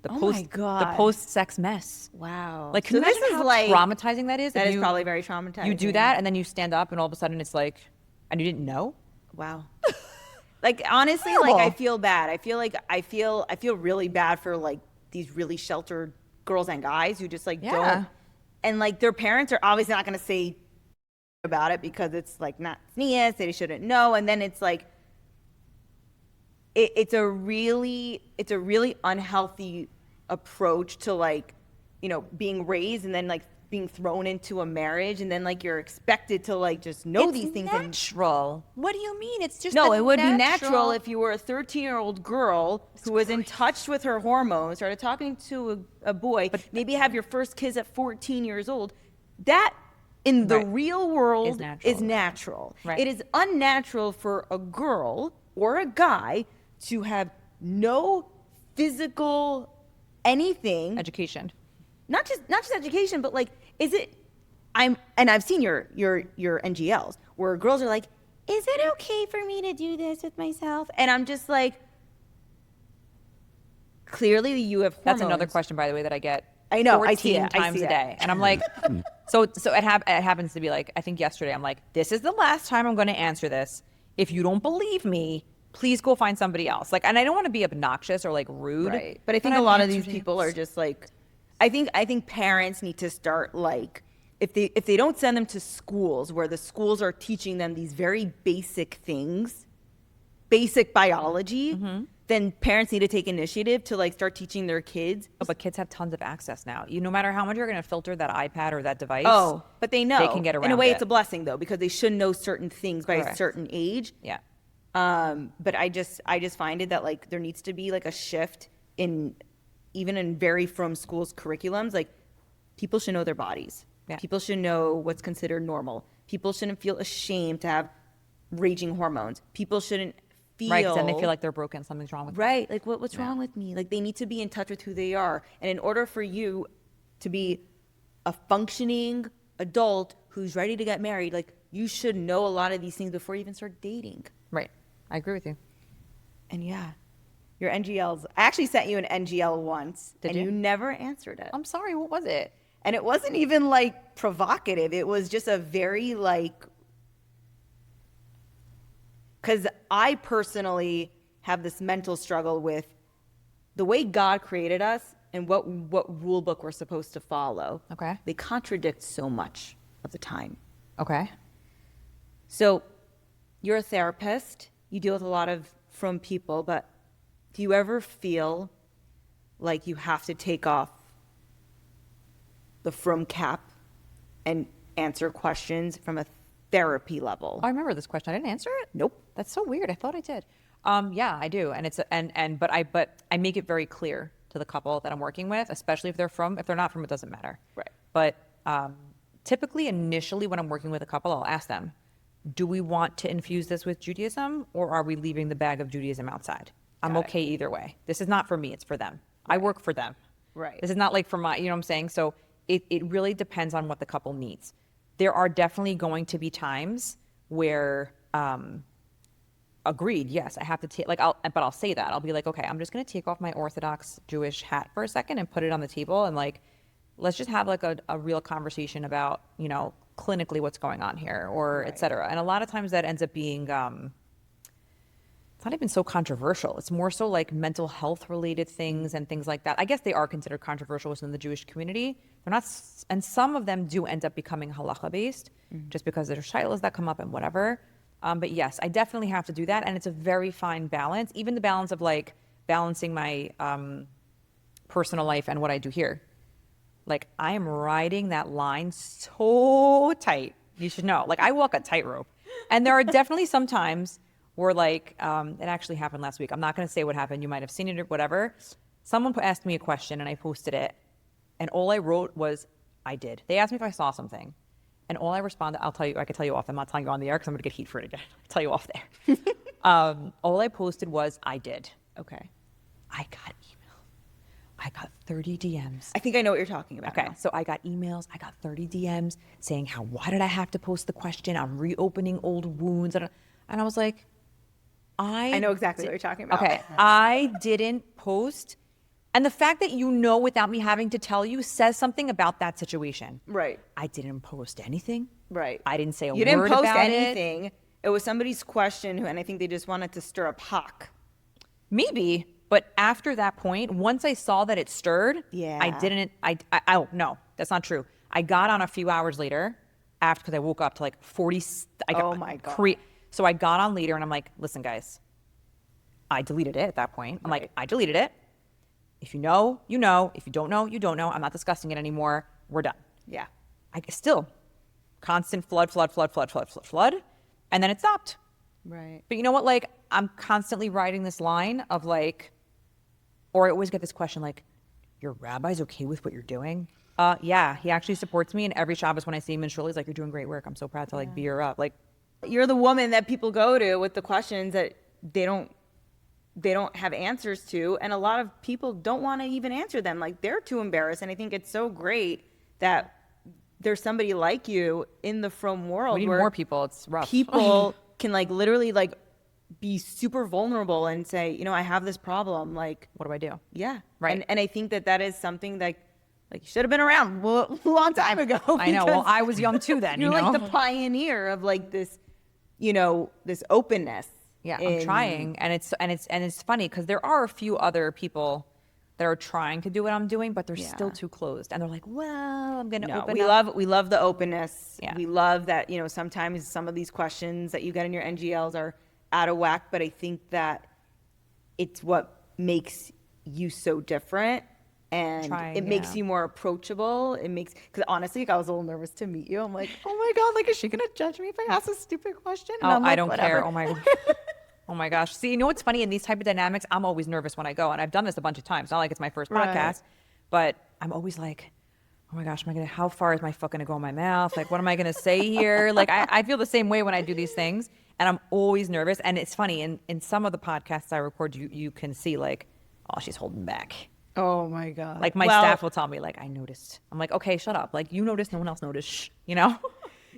The my God. The post-sex mess. Wow. Like, can you imagine how traumatizing that is? That is probably very traumatizing. You do that, and then you stand up, and all of a sudden it's like, and you didn't know? Wow. Like, honestly, like, I feel bad. I feel really bad for, like, these really sheltered girls and guys who just, like, don't. And, like, their parents are obviously not going to say about it because it's, like, not sneeze, they shouldn't know. And then it's, like, it's a really unhealthy approach to, like, you know, being raised and then, like, being thrown into a marriage, and then like you're expected to like just know these things. Natural. What do you mean? It's just no. It would be natural if you were a 13-year-old girl who was in touch with her hormones, started talking to a boy, but maybe have your first kids at 14 years old. That in the Right. real world Is is natural. natural. Right. It is unnatural for a girl or a guy to have no physical anything, Education. not just education, but like, is it? I've seen your NGLs where girls are like, is it okay for me to do this with myself? And I'm just like, clearly you have hormones. That's another question, by the way, that I get. I know, 14 I see it, times a day, and I'm like, so it happens to be like, I think yesterday, I'm like, this is the last time I'm going to answer this. If you don't believe me, please go find somebody else. Like, and I don't want to be obnoxious or like rude, Right. But I think I've a lot of these answered it. people are just like, I think parents need to start like, if they don't send them to schools where the schools are teaching them these very basic things, basic biology, then parents need to take initiative to like start teaching their kids. Oh, but kids have tons of access now. No matter how much you're going to filter that iPad or that device. Oh, but they know. They can get around in a way, it. it's a blessing though, because they should know certain things by a Correct. certain age. Yeah. But I just find it that like there needs to be like a shift in even in very from schools curriculums. Like people should know their bodies. Yeah. People should know what's considered normal. People shouldn't feel ashamed to have raging hormones. People shouldn't feel Right. 'Cause then they feel like they're broken. Something's wrong with them. right. Like what's wrong with me? Like they need to be in touch with who they are. And in order for you to be a functioning adult who's ready to get married, like you should know a lot of these things before you even start dating. Right. I agree with you. And yeah, your NGLs. I actually sent you an NGL once, Did and you? you never answered it. I'm sorry. What was it? And it wasn't even like provocative. It was just a very like, because I personally have this mental struggle with the way God created us and what rule book we're supposed to follow. Okay. They contradict so much of the time. Okay. So you're a therapist, you deal with a lot of from people, but do you ever feel like you have to take off the from cap and answer questions from a therapy level? Oh, I remember this question. I didn't answer it. Nope. That's so weird. I thought I did. Yeah, I do. And but I make it very clear to the couple that I'm working with, especially if they're not from, it doesn't matter. Right. But typically initially when I'm working with a couple, I'll ask them, do we want to infuse this with Judaism or are we leaving the bag of Judaism outside? I'm Got it. okay either way. This is not for me, it's for them. I work for them. Right. This is not like for my, you know what I'm saying? So it really depends on what the couple needs. There are definitely going to be times where, agreed, yes, I have to take, but I'll say that. I'll be like, okay, I'm just going to take off my Orthodox Jewish hat for a second and put it on the table and like, let's just have like a real conversation about, clinically what's going on here or et cetera. And a lot of times that ends up being, it's not even so controversial. It's more so like mental health related things and things like that. I guess they are considered controversial within the Jewish community. They're not, and some of them do end up becoming halacha based just because there's shilas that come up and whatever. But yes, I definitely have to do that. And it's a very fine balance, even the balance of like balancing my personal life and what I do here. Like I am riding that line so tight. You should know. Like I walk a tightrope. And there are definitely some times where like, it actually happened last week. I'm not going to say what happened. You might have seen it or whatever. Someone asked me a question and I posted it. And all I wrote was, I did. They asked me if I saw something. And all I responded, I could tell you off. I'm not telling you on the air because I'm going to get heat for it again. I'll tell you off there. All I posted was, I did. Okay. I got email. I got 30 DMs. I think I know what you're talking about. Okay, now. so I got emails. I got 30 DMs saying why did I have to post the question? I'm reopening old wounds. And I was like, I know exactly what you're talking about. Okay, I didn't post. And the fact that you know without me having to tell you says something about that situation. Right. I didn't post anything. Right. I didn't say a You word didn't post about anything. It was somebody's question, and I think they just wanted to stir up hock. Maybe, but after that point, once I saw that it stirred, Yeah. I didn't. Oh no, that's not true. I got on a few hours later, because I woke up to like 40. Oh my God. So I got on later, and I'm like, listen, guys, I deleted it at that point. I'm like, I deleted it. If you know, you know. If you don't know, you don't know. I'm not discussing it anymore. We're done. Yeah. I still constant flood, and then it stopped. Right. But you know what? Like, I'm constantly riding this line of like, or I always get this question like, your rabbi's okay with what you're doing? Yeah, he actually supports me, and every Shabbos when I see him in shul, he's like, "You're doing great work. I'm so proud to like be your up." Like, You're the woman that people go to with the questions that they don't have answers to, and a lot of people don't want to even answer them. Like they're too embarrassed. And I think it's so great that there's somebody like you in the frum world we need where more people. It's rough. people can like literally like be super vulnerable and say, you know, I have this problem. Like, What do I do? yeah, Right. And I think that is something that like you should have been around a long time ago. I know. Well, because I was young too then. You're you know? like the pioneer of like this, you know, this openness. Yeah, I'm trying, and it's funny because there are a few other people that are trying to do what I'm doing, but they're still too closed, and they're like, "Well, I'm going to open up." We love the openness. Yeah. We love that, you know, sometimes some of these questions that you get in your NGLs are out of whack, but I think that it's what makes you so different. And it makes you more approachable. It makes, because honestly, like, I was a little nervous to meet you. I'm like, oh my God, like, is she going to judge me if I ask a stupid question? And Oh, I'm like, I don't whatever. care. Oh my, oh my gosh. See, you know what's funny in these type of dynamics? I'm always nervous when I go, and I've done this a bunch of times. Not like it's my first podcast, but I'm always like, oh my gosh, how far is my foot gonna go in my mouth? Like, what am I gonna say here? Like, I feel the same way when I do these things, and I'm always nervous. And it's funny, in some of the podcasts I record, you can see like, oh, she's holding back. Oh my God. Like my staff will tell me, like, I noticed. I'm like, okay, shut up. Like, you noticed, no one else noticed. Shh, you know?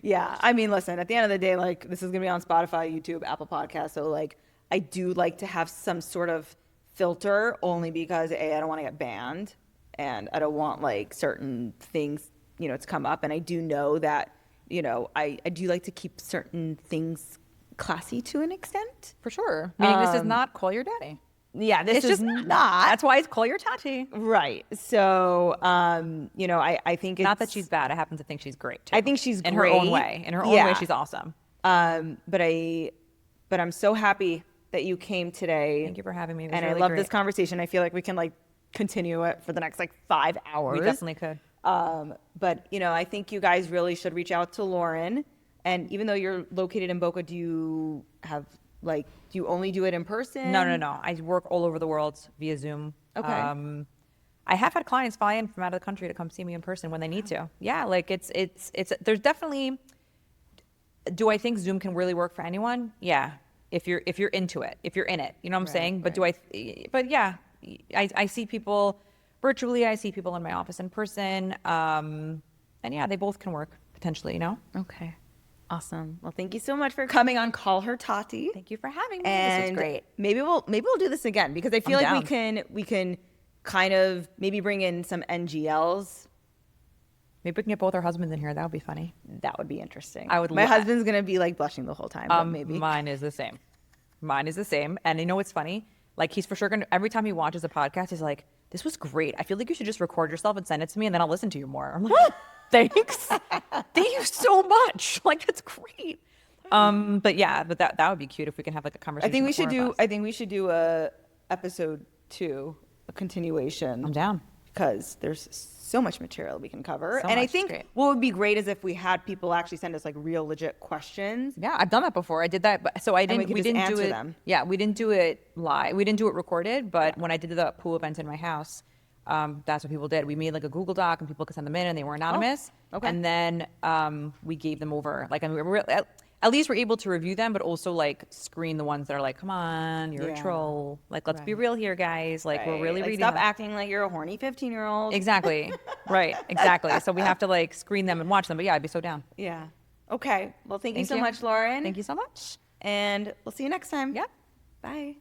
Yeah. I mean, listen, at the end of the day, like, this is going to be on Spotify, YouTube, Apple Podcasts. So, like, I do like to have some sort of filter only because, A, I don't want to get banned and I don't want, like, certain things, you know, to come up. And I do know that, you know, I do like to keep certain things classy to an extent. For sure. Meaning this is not call your daddy. Yeah, this It's is just not. That's why it's call your tatty. Right. So, you know, I think it's Not that she's bad. I happen to think she's great too. I think she's in great. her own way. In her own way, she's awesome. But I'm so happy that you came today. Thank you for having me. It was And really I love great. this conversation. I feel like we can like continue it for the next like 5 hours. We definitely could. But you know, I think you guys really should reach out to Lauren. And even though you're located in Boca, do you only do it in person? No. I work all over the world via Zoom. Okay. I have had clients fly in from out of the country to come see me in person when they need to. Yeah, like it's there's definitely. Do I think Zoom can really work for anyone? Yeah, if you're into it, if you're in it, you know what I'm saying. But But yeah, I see people virtually. I see people in my office in person. And yeah, they both can work potentially. You know. Okay. Awesome. Well, thank you so much for coming on Call Her Tatty. Thank you for having me. And this was great. maybe we'll do this again because I feel like we can kind of maybe bring in some NGLs. Maybe we can get both our husbands in here. That would be funny. That would be interesting. I would. My husband's gonna be like blushing the whole time. But maybe Mine is the same. And you know what's funny? Like he's for sure gonna. Every time he watches a podcast, he's like, "This was great. I feel like you should just record yourself and send it to me, and then I'll listen to you more." I'm like, "Thanks, thank you so much. Like that's great." But that would be cute if we can have like a conversation. I think we should do a episode 2, a continuation. I'm down because there's so much material we can cover. So and I much. think what would be great is if we had people actually send us like real legit questions. Yeah, I've done that before. I did that, but so I didn't. We didn't do it. Them. Yeah, we didn't do it live. We didn't do it recorded. But when I did the pool event in my house, that's what people did. We made like a Google Doc, and people could send them in, and they were anonymous. Oh, okay. And then we gave them over. Like, I mean, at least we're able to review them, but also like screen the ones that are like, come on, you're a troll. Like, let's be real here, guys. Like, we're really reading. Stop acting like you're a horny 15-year-old. Exactly. Right. Exactly. So we have to like screen them and watch them. But yeah, I'd be so down. Yeah. Okay. Well, thank you so much, Lauren. Thank you so much. And we'll see you next time. Yep. Bye.